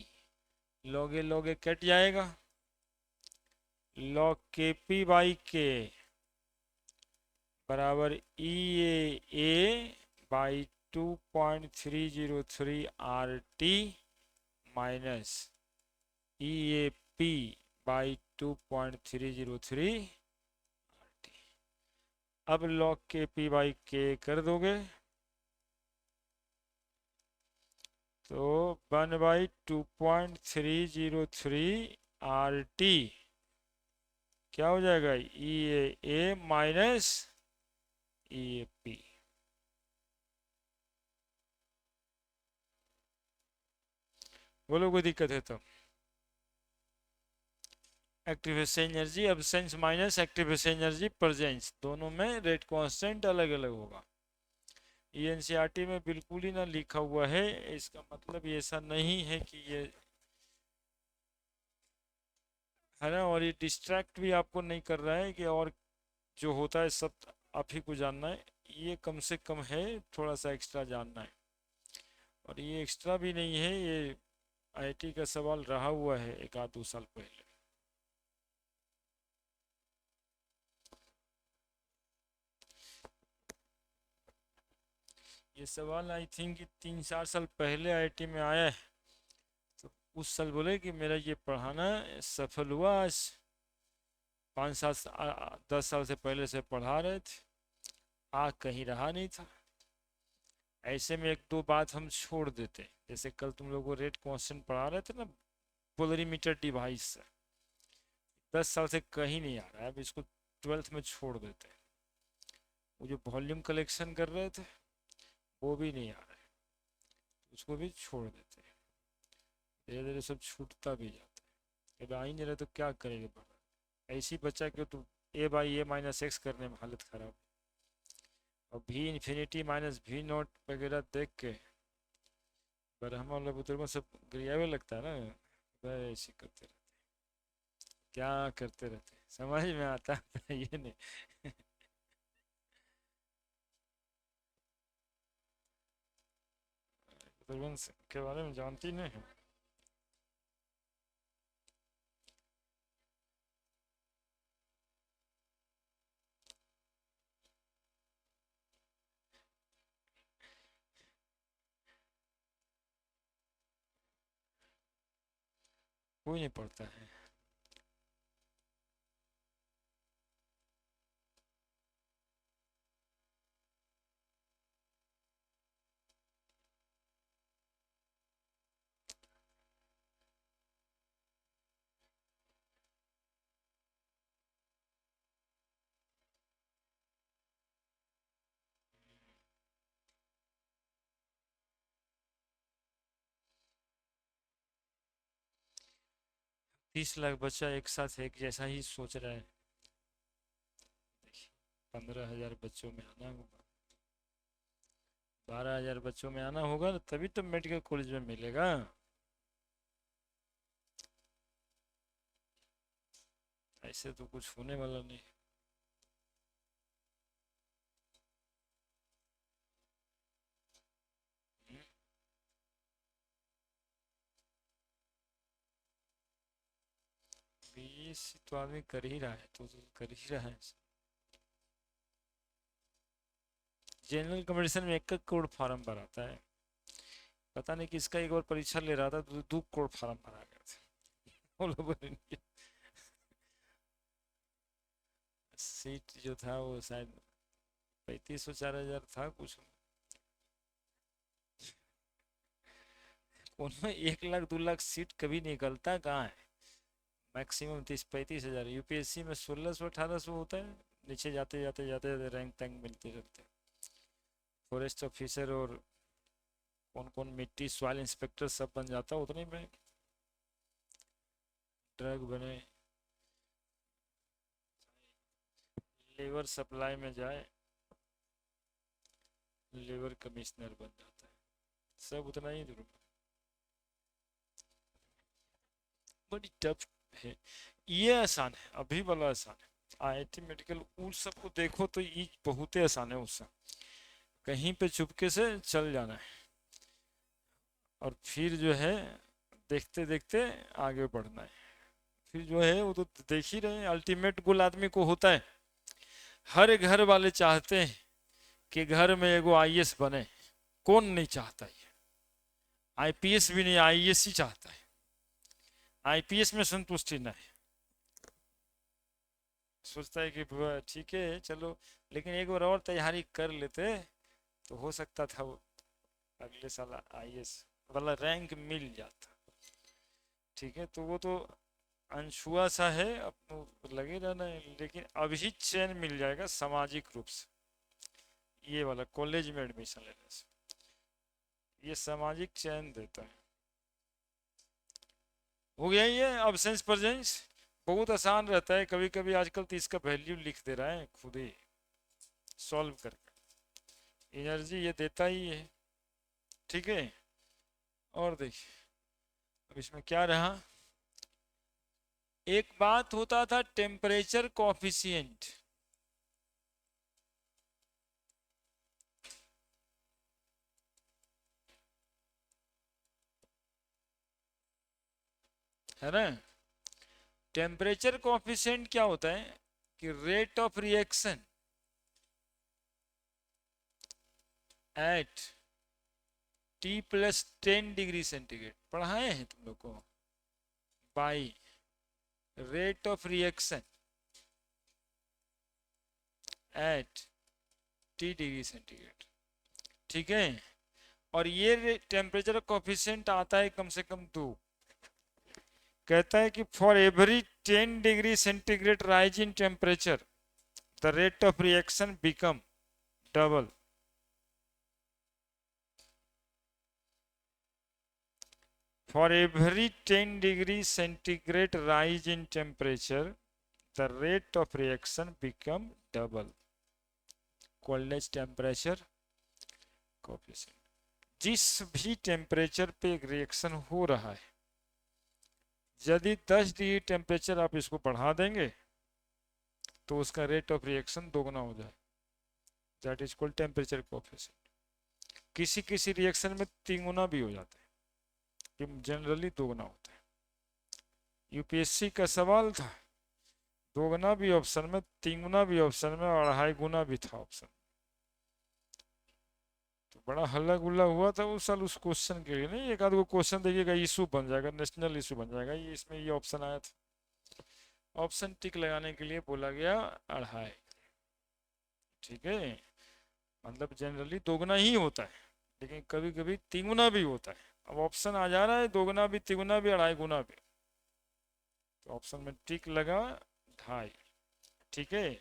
A: Log A cut जाएगा, log K P by K बराबर A by 2.303 R T minus A P by 2.303 R T. अब log K P by K कर दोगे तो 1/2.303 आर टी क्या हो जाएगा, ए माइनस ए पी। बोलो कोई दिक्कत है तो, activation energy absence minus activation energy presence, दोनों में रेट कांस्टेंट अलग अलग होगा। ये एनसीईआरटी में बिल्कुल ही ना लिखा हुआ है, इसका मतलब ये ऐसा नहीं है कि ये, है ना, और ये डिस्ट्रैक्ट भी आपको नहीं कर रहा है कि और जो होता है सब आप ही को जानना है, ये कम से कम है थोड़ा सा एक्स्ट्रा जानना है, और ये एक्स्ट्रा भी नहीं है, ये आईआईटी का सवाल रहा हुआ है एक आध 2 साल पहले। ये सवाल आई थिंक 3-4 साल पहले आईआईटी में आया है, तो उस साल बोले कि मेरा ये पढ़ाना सफल हुआ, आज 5-7 10 साल से पहले से पढ़ा रहे थे, आ कहीं रहा नहीं था। ऐसे में एक दो बात हम छोड़ देते, जैसे कल तुम लोगों को रेट कांस्टेंट पढ़ा रहे थे ना, पोलरीमीटर डिवाइस से 10 साल से कहीं नहीं आ रहा है, अब इसको 12th में छोड़ देते। वो जो वॉल्यूम कलेक्शन कर रहे थे वो भी नहीं आ रहा है, उसको भी छोड़ देते। धीरे धीरे सब छूटता भी जाता है। अब आ ही नहीं रहे तो क्या करेंगे बड़ा, ऐसी बच्चा क्यों तो ए बाई ए माइनस एक्स करने में हालत खराब। और भी इन्फिनिटी माइनस भी नॉट वगैरह देख के ब्रह्मा वाला बुजुर्गों सब गिरियावे लगता है ना, वह ऐसे करते रहते, क्या करते रहते समझ में आता है ये नहीं। बुजुर्गों के बारे में जानती नहीं है। कोई नहीं पढ़ता है। 30 लाख बच्चा एक साथ एक जैसा ही सोच रहा है। 15,000 बच्चों में आना होगा, 12,000 बच्चों में आना होगा ना, तभी तो मेडिकल कॉलेज में मिलेगा। ऐसे तो कुछ होने वाला नहीं। बीएससी तो आदमी कर ही रहा है, तो कर ही रहा है। जनरल कंपटीशन में 1 करोड़ फार्म भराता है, पता नहीं किसका एक बार परीक्षा ले रहा था तो 2 करोड़ फार्म भरा गया था। वो लोगों ने सीट जो था वो शायद 3500 4,000 था कुछ। उनमें 1 लाख 2 लाख सीट कभी निकलता कहाँ है, मैक्सिमम 30-35 हज़ार। यूपीएससी में 1600-1800 होता है, नीचे जाते जाते जाते जाते रैंक तैंक मिलते रहते हैं। फॉरेस्ट ऑफिसर और कौन कौन मिट्टी सॉइल इंस्पेक्टर सब बन जाता उतने में। ड्रग बने, लेबर सप्लाई में जाए, लेबर कमिश्नर बन जाता है, सब उतना ही दूर। बड़ी टफ है। ये आसान है, अभी वाला आसान है। आईआईटी मेडिकल उन सबको देखो तो ये बहुत ही आसान है, उससे कहीं पे चुपके से चल जाना है और फिर जो है देखते देखते आगे बढ़ना है। फिर जो है वो तो देख ही रहे हैं, अल्टीमेट गोल आदमी को होता है। हर घर वाले चाहते हैं कि घर में एगो आईएएस बने, कौन नहीं चाहता ये। आईपीएस भी नहीं, आईएएस ही चाहता है, आईपीएस में संतुष्टि नहीं। सोचता है कि ठीक है चलो, लेकिन एक बार और तैयारी कर लेते तो हो सकता था वो अगले साल आईएएस वाला रैंक मिल जाता। ठीक है, तो वो तो अनछुआ सा है, अब लगे रहना है, लेकिन अभी चैन मिल जाएगा सामाजिक रूप से, ये वाला कॉलेज में एडमिशन लेने से ये सामाजिक चैन देता है। हो गया ये अब्सेंस प्रेजेंस, बहुत आसान रहता है। कभी कभी आजकल तो इसका वैल्यू लिख दे रहा है खुद ही सॉल्व करके, एनर्जी ये देता ही है। ठीक है, और देखिए अब इसमें क्या रहा। एक बात होता था टेम्परेचर कॉफिशिएंट, है ना। टेम्परेचर कॉफिशिएंट क्या होता है कि rate of reaction at T+10 degree centigrade पढ़ाए हैं तुम लोग को, by rate of reaction at degree centigrade, ठीक है। और ये टेम्परेचर कोफिशिएंट आता है कम से कम 2। कहता है कि for every 10 degree centigrade rise in temperature the rate of reaction become double. For every 10 degree centigrade rise in temperature the rate of reaction become double. Coldest temperature coefficient, जिस भी टेम्परेचर पे एक रिएक्शन हो रहा है, यदि 10 डिग्री टेम्परेचर आप इसको बढ़ा देंगे तो उसका रेट ऑफ रिएक्शन दोगुना हो जाए, that is called temperature coefficient. किसी किसी रिएक्शन में 3 गुना भी हो जाता है, जनरली दोगुना होता है। यूपीएससी का सवाल था, 2 गुना भी ऑप्शन में, 3 गुना भी ऑप्शन में और 2.5 गुना भी था ऑप्शन। तो बड़ा हल्ला गुल्ला हुआ था उस साल उस क्वेश्चन के लिए। नहीं, एक आध क्वेश्चन देखिएगा, इशू बन जाएगा, नेशनल इशू बन जाएगा। ये इसमें ये ऑप्शन आया था, ऑप्शन टिक लगाने के लिए बोला गया 2.5, ठीक है। मतलब जनरली दोगुना ही होता है, लेकिन कभी कभी 3 गुना भी होता है। अब ऑप्शन आ जा रहा है 2 गुना भी, 3 गुना भी, 2.5 गुना भी, तो ऑप्शन में टिक लगा 2.5, ठीक है।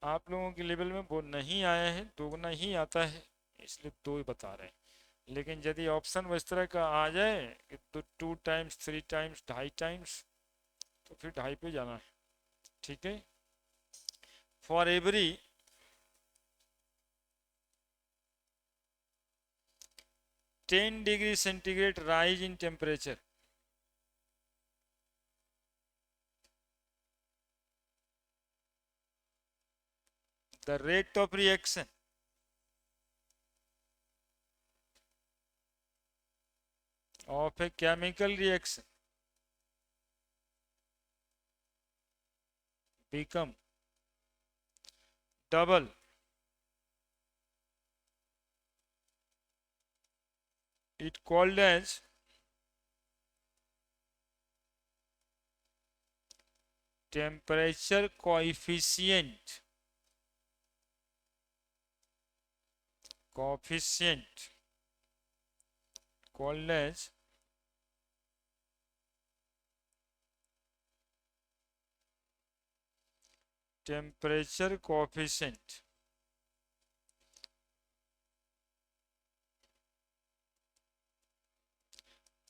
A: आप लोगों के लेवल में वो नहीं आया है, 2 गुना ही आता है, इसलिए 2 ही बता रहे हैं। लेकिन यदि ऑप्शन इस तरह का आ जाए कि तो 2 टाइम्स, 3 टाइम्स, 2.5 टाइम्स, तो फिर 2.5 पे जाना है, ठीक है। For every 10 degree centigrade rise in temperature the rate of reaction of a chemical reaction become double it called as temperature coefficient called as temperature coefficient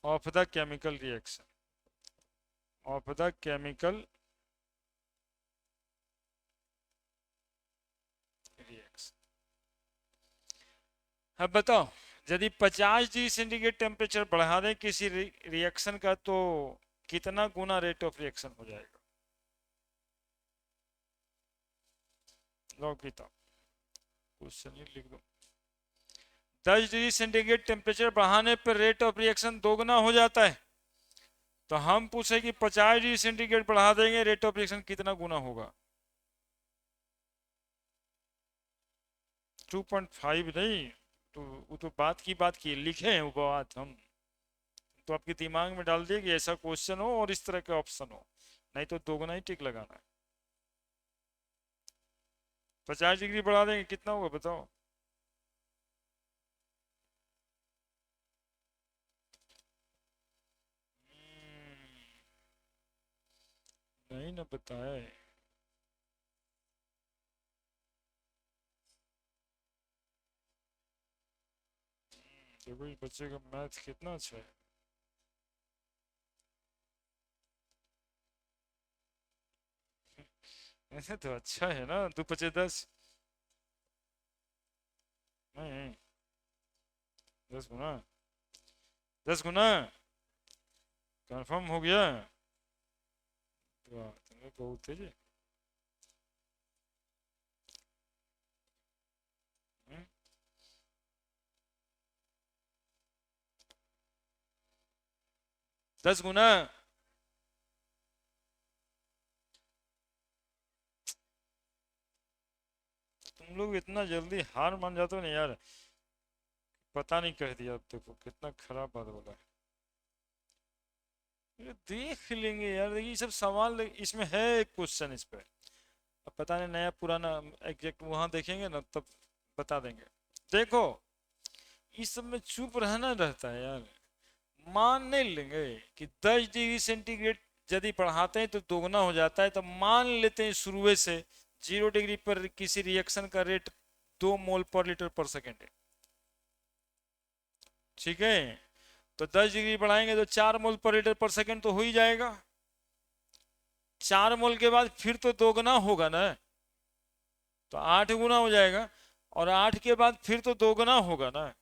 A: of the chemical reaction अब बताओ, यदि 50 डिग्री सेंटीग्रेड टेम्परेचर बढ़ा दें किसी रिएक्शन का, तो कितना गुना रेट ऑफ रिएक्शन हो जाएगा? लो किताब क्वेश्चन ही लिख दो। 10 डिग्री सेंटीग्रेड टेम्परेचर बढ़ाने पर रेट ऑफ रिएक्शन 2 गुना हो जाता है। तो हम पूछे कि 50 डिग्री सेंटीग्रेड बढ़ा देंगे, रेट ऑफ रिएक्शन कितना गुना होगा? 2.5 नहीं, तो वो तो बात की लिखे हैं वो बात हम, तो आपके दिमाग में डाल दिए कि ऐसा क्वेश्चन हो और इस तरह के ऑप्शन हो, नहीं तो 2 गुना ही टिक लगाना है। 50 डिग्री बढ़ा देंगे कितना होगा बताओ? नहीं ना बताए। देखो ये बच्चे का मैथ कितना अच्छा है। ऐसे तो अच्छा है ना, 2 × 5 = 10। नहीं, 10 गुना, 10 गुना कंफर्म हो गया। तो तुम्हें बहुत है जी। 10 गुना। तुम लोग इतना जल्दी हार मान जाते हो ना यार, पता नहीं कह दिया। अब देखो कितना खराब बात बोला है। ये देख लेंगे यार, देखिए ये सब सवाल इसमें है, एक क्वेश्चन इस पे। अब पता नहीं नया पुराना एग्जैक्ट वहां देखेंगे ना तब बता देंगे। देखो इस सब में चुप रहना रहता है यार। मान नहीं लेंगे कि 10 डिग्री सेंटीग्रेड यदि बढ़ाते हैं तो दोगुना हो जाता है, तो मान लेते हैं शुरू से 0 डिग्री पर किसी रिएक्शन का रेट 2 मोल/लीटर/सेकेंड है। ठीक है, तो 10 डिग्री बढ़ाएंगे तो 4 मोल/लीटर/सेकेंड तो हो ही जाएगा। 4 मोल के बाद फिर तो दोगुना होगा ना, तो 8 गुना हो जाएगा। और 8 के बाद फिर तो दोगुना होगा ना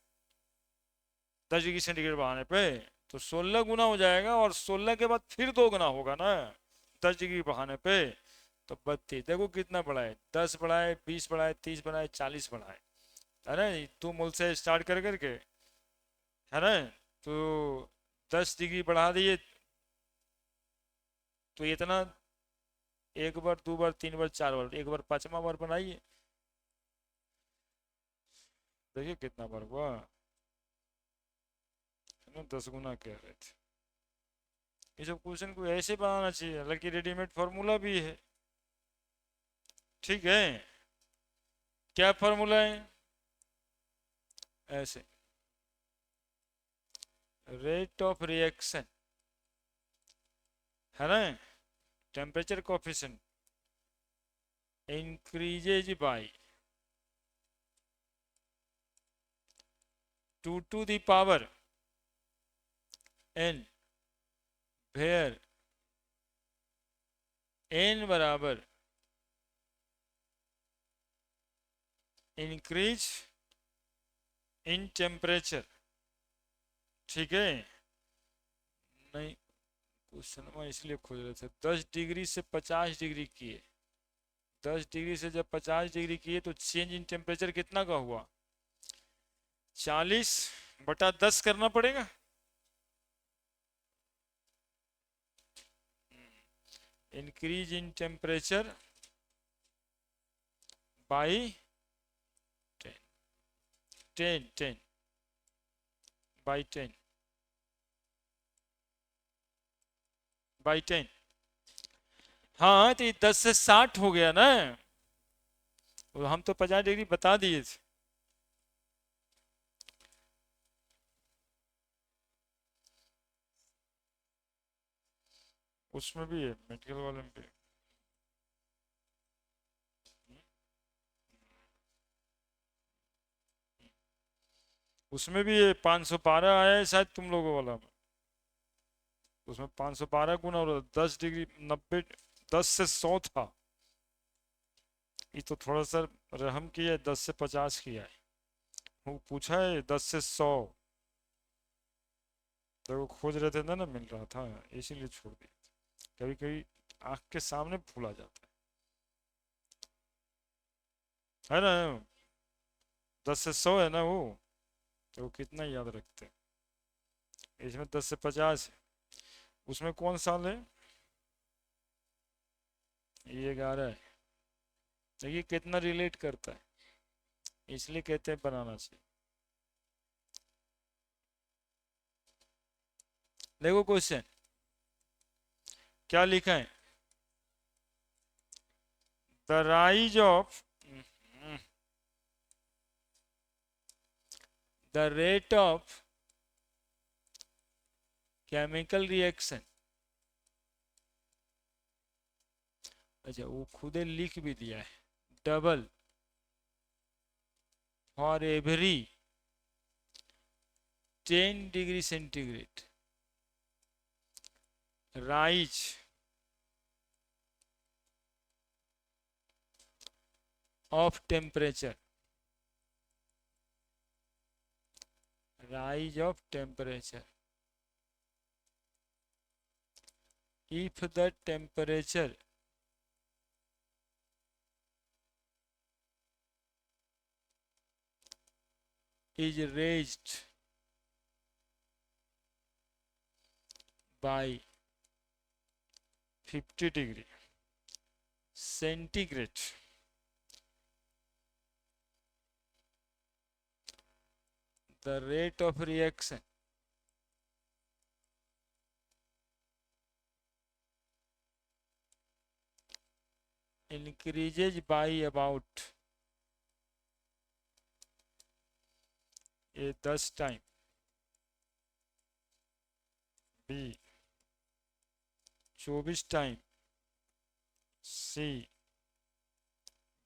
A: 10 डिग्री सेंटीग्रेड बढ़ाने पे, तो 16 गुना हो जाएगा। और 16 के बाद फिर दोगुना होगा ना 10 डिग्री बढ़ाने पे। तो 32 देखो कितना बढ़ाए, 10 बढ़ाए, 20 बढ़ाए, 30 बढ़ाए, 40 बढ़ाए, है ना। 2 मोल से स्टार्ट कर करके, है ना। तो 10 डिग्री बढ़ा दिए तो इतना, एक बार, दो बार, तीन बार, चार बार, एक बार पांचवा बार बनाइए, देखिए कितना बार हुआ, है ना। 10 गुना कह रहे थे। ये सब क्वेश्चन को ऐसे बनाना चाहिए, हालांकि रेडीमेड फॉर्मूला भी है। ठीक है, क्या फॉर्मूला है, ऐसे रेट ऑफ रिएक्शन, है ना, temperature coefficient increases by 2 to the power n, where n बराबर इंक्रीज इन टेम्परेचर। ठीक है, नहीं क्वेश्चन में इसलिए खोज रहे थे, 10 डिग्री से 50 डिग्री किए, 10 डिग्री से जब 50 डिग्री किए तो चेंज इन टेम्परेचर कितना का हुआ, 40/10 करना पड़ेगा। Increase in temperature by 10, 10 by 10 हाँ, तो ये 10 से 60 हो गया ना, और हम तो 50 डिग्री बता दिए थे। उसमें भी है, मेडिकल वाले में भी। उसमें भी ये 512 आया है शायद तुम लोगों वाला में। उसमें 512 गुना और 10 डिग्री 90, 10 से 100 था। ये तो थोड़ा सा रहम किया है, 10 से 50 किया है। वो पूछा है 10 से 100, तो खोज रहे थे ना, मिल रहा था, इसीलिए छोड़ दिया। कभी कभी आंख के सामने भूला जाता है ना। 10 से 100 है ना वो, तो कितना याद रखते हैं। इसमें 10 से 50 है, उसमें कौन साल है, ये 11 है। देखिए कितना रिलेट करता है, इसलिए कहते हैं बनाना चाहिए। देखो क्वेश्चन क्या लिखा है, the rise of the rate of chemical reaction. अच्छा वो खुद लिख भी दिया है, double for every 10 degree centigrade rise of temperature, rise of temperature, if the temperature is raised by 50 degree centigrade, the rate of reaction increases by about A 10 time, B 24 time, C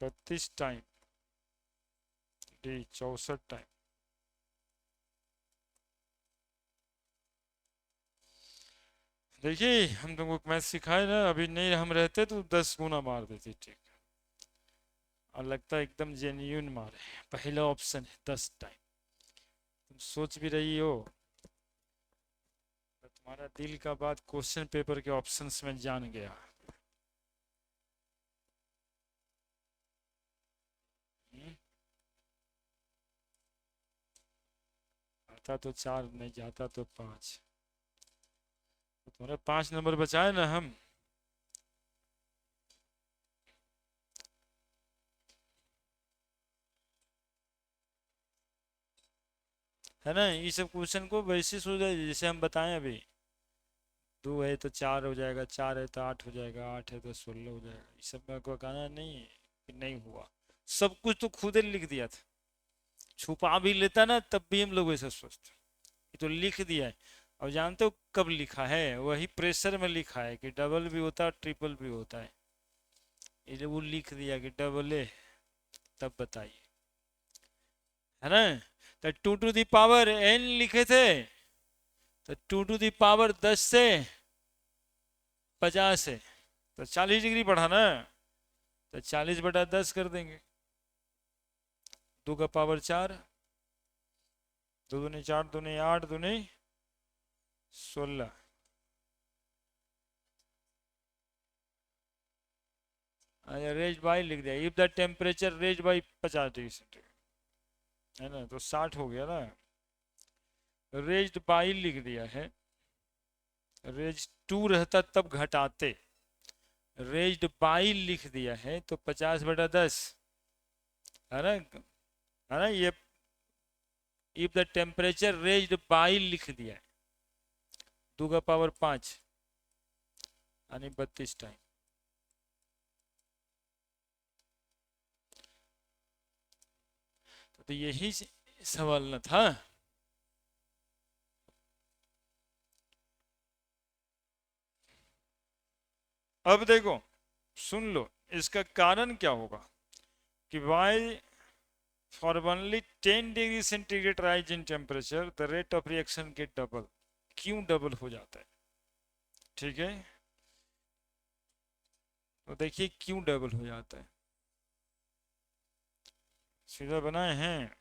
A: 32 time, D 64 time. देखिए हम तुमको मैथ सिखाए ना, अभी नहीं हम रहते तो 10 गुना मार देते, ठीक। और लगता है एकदम जेन्यून मारे, पहला ऑप्शन है 10 टाइम। तुम सोच भी रही हो, तो तुम्हारा दिल का बात क्वेश्चन पेपर के ऑप्शंस में जान गया। हम्म? आता तो 4, नहीं जाता तो 5, तो तुम्हारे 5 नंबर बचाए ना हम। है ना, ये सब क्वेश्चन को वैसे सोच रहे जैसे हम बताएं अभी। 2 है तो 4 हो जाएगा, 4 है तो 8 हो जाएगा, 8 है तो 16 हो जाएगा। ये सब में को कहना नहीं है कि नहीं हुआ, सब कुछ तो खुद ही लिख दिया था। छुपा भी लेता ना तब भी हम लोग ऐसा सोचते, ये तो लिख दिया है। अब जानते हो कब लिखा है? वही प्रेशर में लिखा है कि डबल भी होता है ट्रिपल भी होता है, ये वो लिख दिया कि डबल है, तब बताइए। है ना, तो 2 टू दी पावर n लिखे थे, तो 2 टू दी पावर 10 से 50 है, तो 40 डिग्री बढ़ा ना, तो 40/10 कर देंगे। 2 का पावर 4, 2 दूनी 4, दूनी 8, दूनी 16। रेज बाई लिख दिया, if the temperature raise by 50 degree centigrade, है ना, तो 60 हो गया ना। रेज्ड बाई लिख दिया है, रेज 2 रहता तब घटाते, रेज्ड बाई लिख दिया है तो 50/10, है ना, है ना ये। If the temperature raised by लिख दिया है, 2 का पावर 5 यानी 32 टाइम। तो यही सवाल न था। अब देखो, सुन लो, इसका कारण क्या होगा कि why for only 10 degree centigrade rise in temperature the rate of reaction get double. क्यों डबल हो जाता है? ठीक है, तो देखिए क्यों डबल हो जाता है, सीधा बनाए हैं,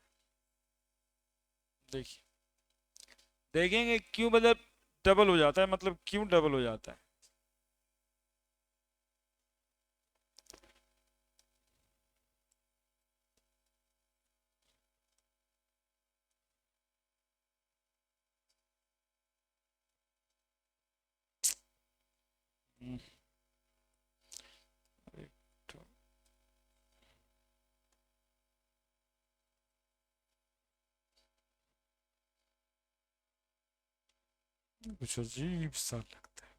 A: देखिए देखेंगे क्यों, मतलब डबल हो जाता है, मतलब क्यों डबल हो जाता है। हम्म, एक तो कुछ अजीब सा लगता है।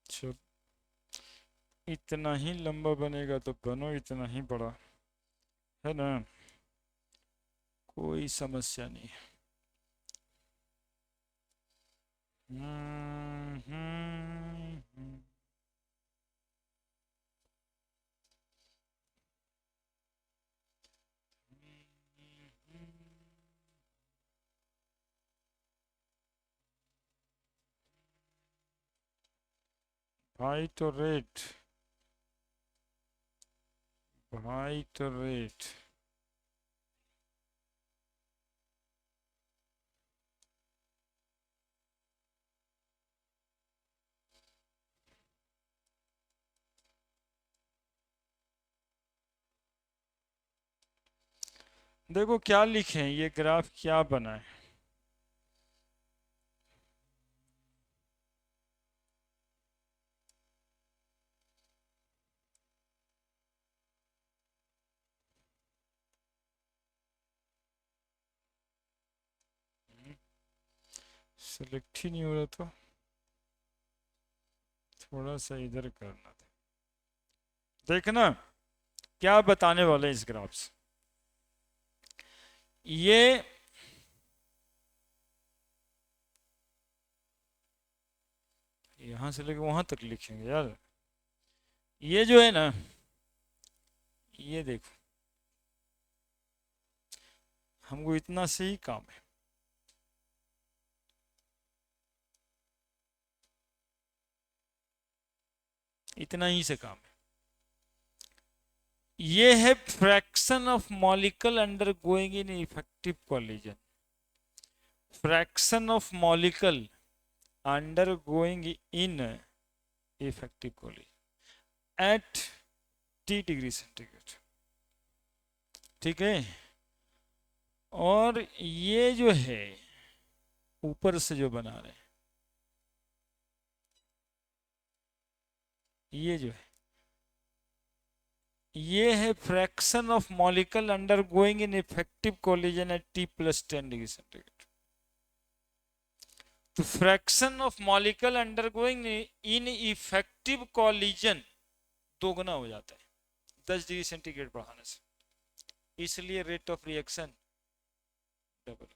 A: चल, इतना ही लंबा बनेगा तो बनो इतना ही बड़ा, है ना, कोई समस्या नहीं। भाई तो रेट, भाई तो रेट, देखो क्या लिखे हैं, ये ग्राफ क्या बना है। सेलेक्ट ही नहीं हो रहा, तो थोड़ा सा इधर करना था। देखना क्या बताने वाले इस ग्राफ से। ये यहां से लेके वहां तक लिखेंगे यार। ये जो है ना, ये देखो, हमको इतना से ही काम है। इतना ही से काम है। ये है fraction of molecule undergoing in effective collision. Fraction of molecule undergoing in effective collision at T°C। ठीक है। और ये जो है ऊपर से जो बना रहे हैं, ये जो है, ये है fraction of molecule undergoing in effective collision at T+10°C। तो fraction of molecule undergoing in effective collision दोगुना हो जाता है 10°C बढ़ाने से, इसलिए रेट ऑफ रिएक्शन डबल।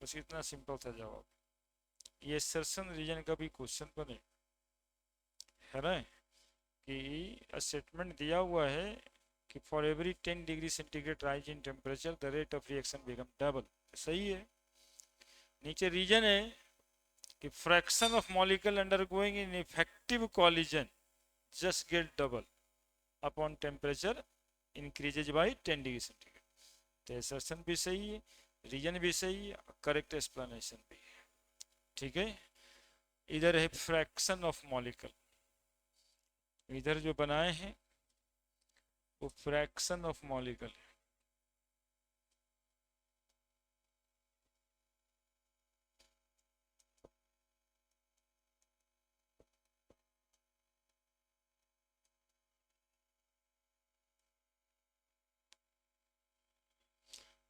A: बस इतना सिंपल था जवाब। ये सर्सन रीजन का भी क्वेश्चन बने, है ना, कि स्टेटमेंट दिया हुआ है कि for every 10°C rise in temperature the rate of reaction become double. सही है। नीचे रीजन है कि fraction of molecule undergoing in effective collision just get double upon temperature increases by 10°C। तो असर्शन भी सही है, रीजन भी सही है, करेक्ट एक्सप्लेनेशन भी है। ठीक है। इधर है फ्रैक्शन ऑफ मॉलिक्यूल, इधर जो बनाए हैं वो फ्रैक्शन ऑफ मॉलिक्यूल है।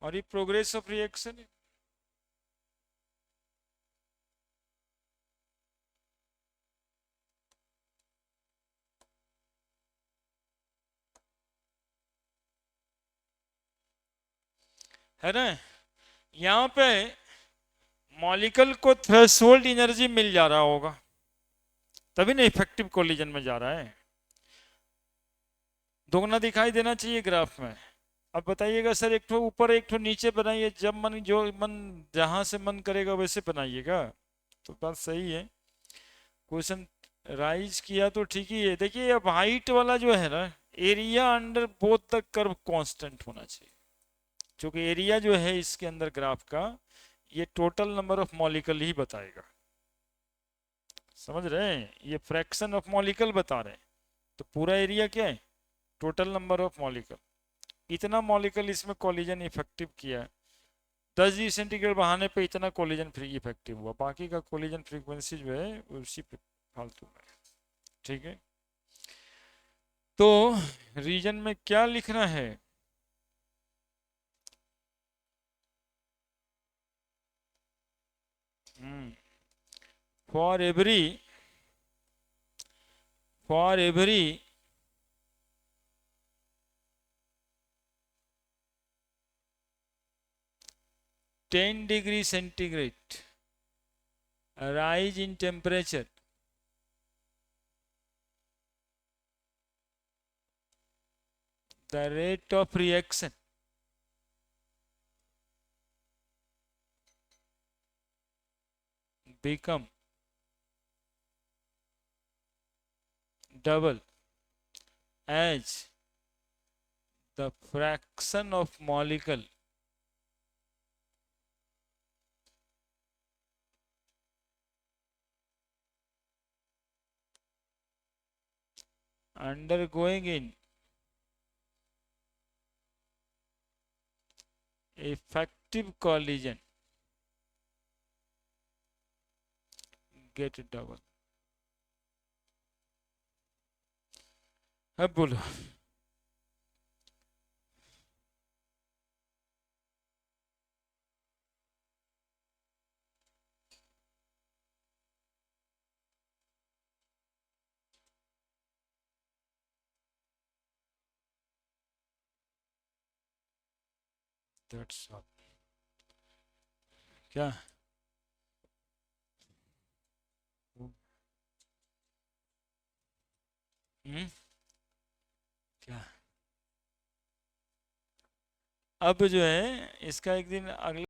A: और ये प्रोग्रेस ऑफ रिएक्शन है ना। यहाँ पे मॉलिक्यूल को थ्रेशोल्ड एनर्जी मिल जा रहा होगा, तभी ना इफेक्टिव कोलिजन में जा रहा है। दोगुना दिखाई देना चाहिए ग्राफ में। अब बताइएगा सर एक ठो ऊपर एक ठो नीचे बनाइए, जब मन जो मन जहां से मन करेगा वैसे बनाइएगा। तो बात सही है। क्वेश्चन राइज किया तो ठीक ही है। देखिए अब हाइट वाला जो है ना, area under both the curve constant होना चाहिए, क्योंकि एरिया जो है इसके अंदर ग्राफ का ये टोटल नंबर ऑफ मॉलिक्यूल ही बताएगा। समझ रहे हैं, ये फ्रैक्शन ऑफ मॉलिक्यूल बता रहे हैं, तो पूरा एरिया क्या है, टोटल नंबर ऑफ मॉलिक्यूल। इतना मॉलिक्यूल इसमें कोलिजन इफेक्टिव किया है, 10°C बढ़ाने पे इतना कोलिजन फ्री इफेक्टिव हुआ, बाकी का कोलिजन फ्रीक्वेंसी जो है उसी पे फालतू में। ठीक है। तो रीजन में क्या लिखना है, for every 10°C rise in temperature, the rate of reaction become double as the fraction of molecule undergoing in effective collision get double। अब बोलो। That's all। क्या? हम्म? क्या? अब जो है इसका एक दिन अगले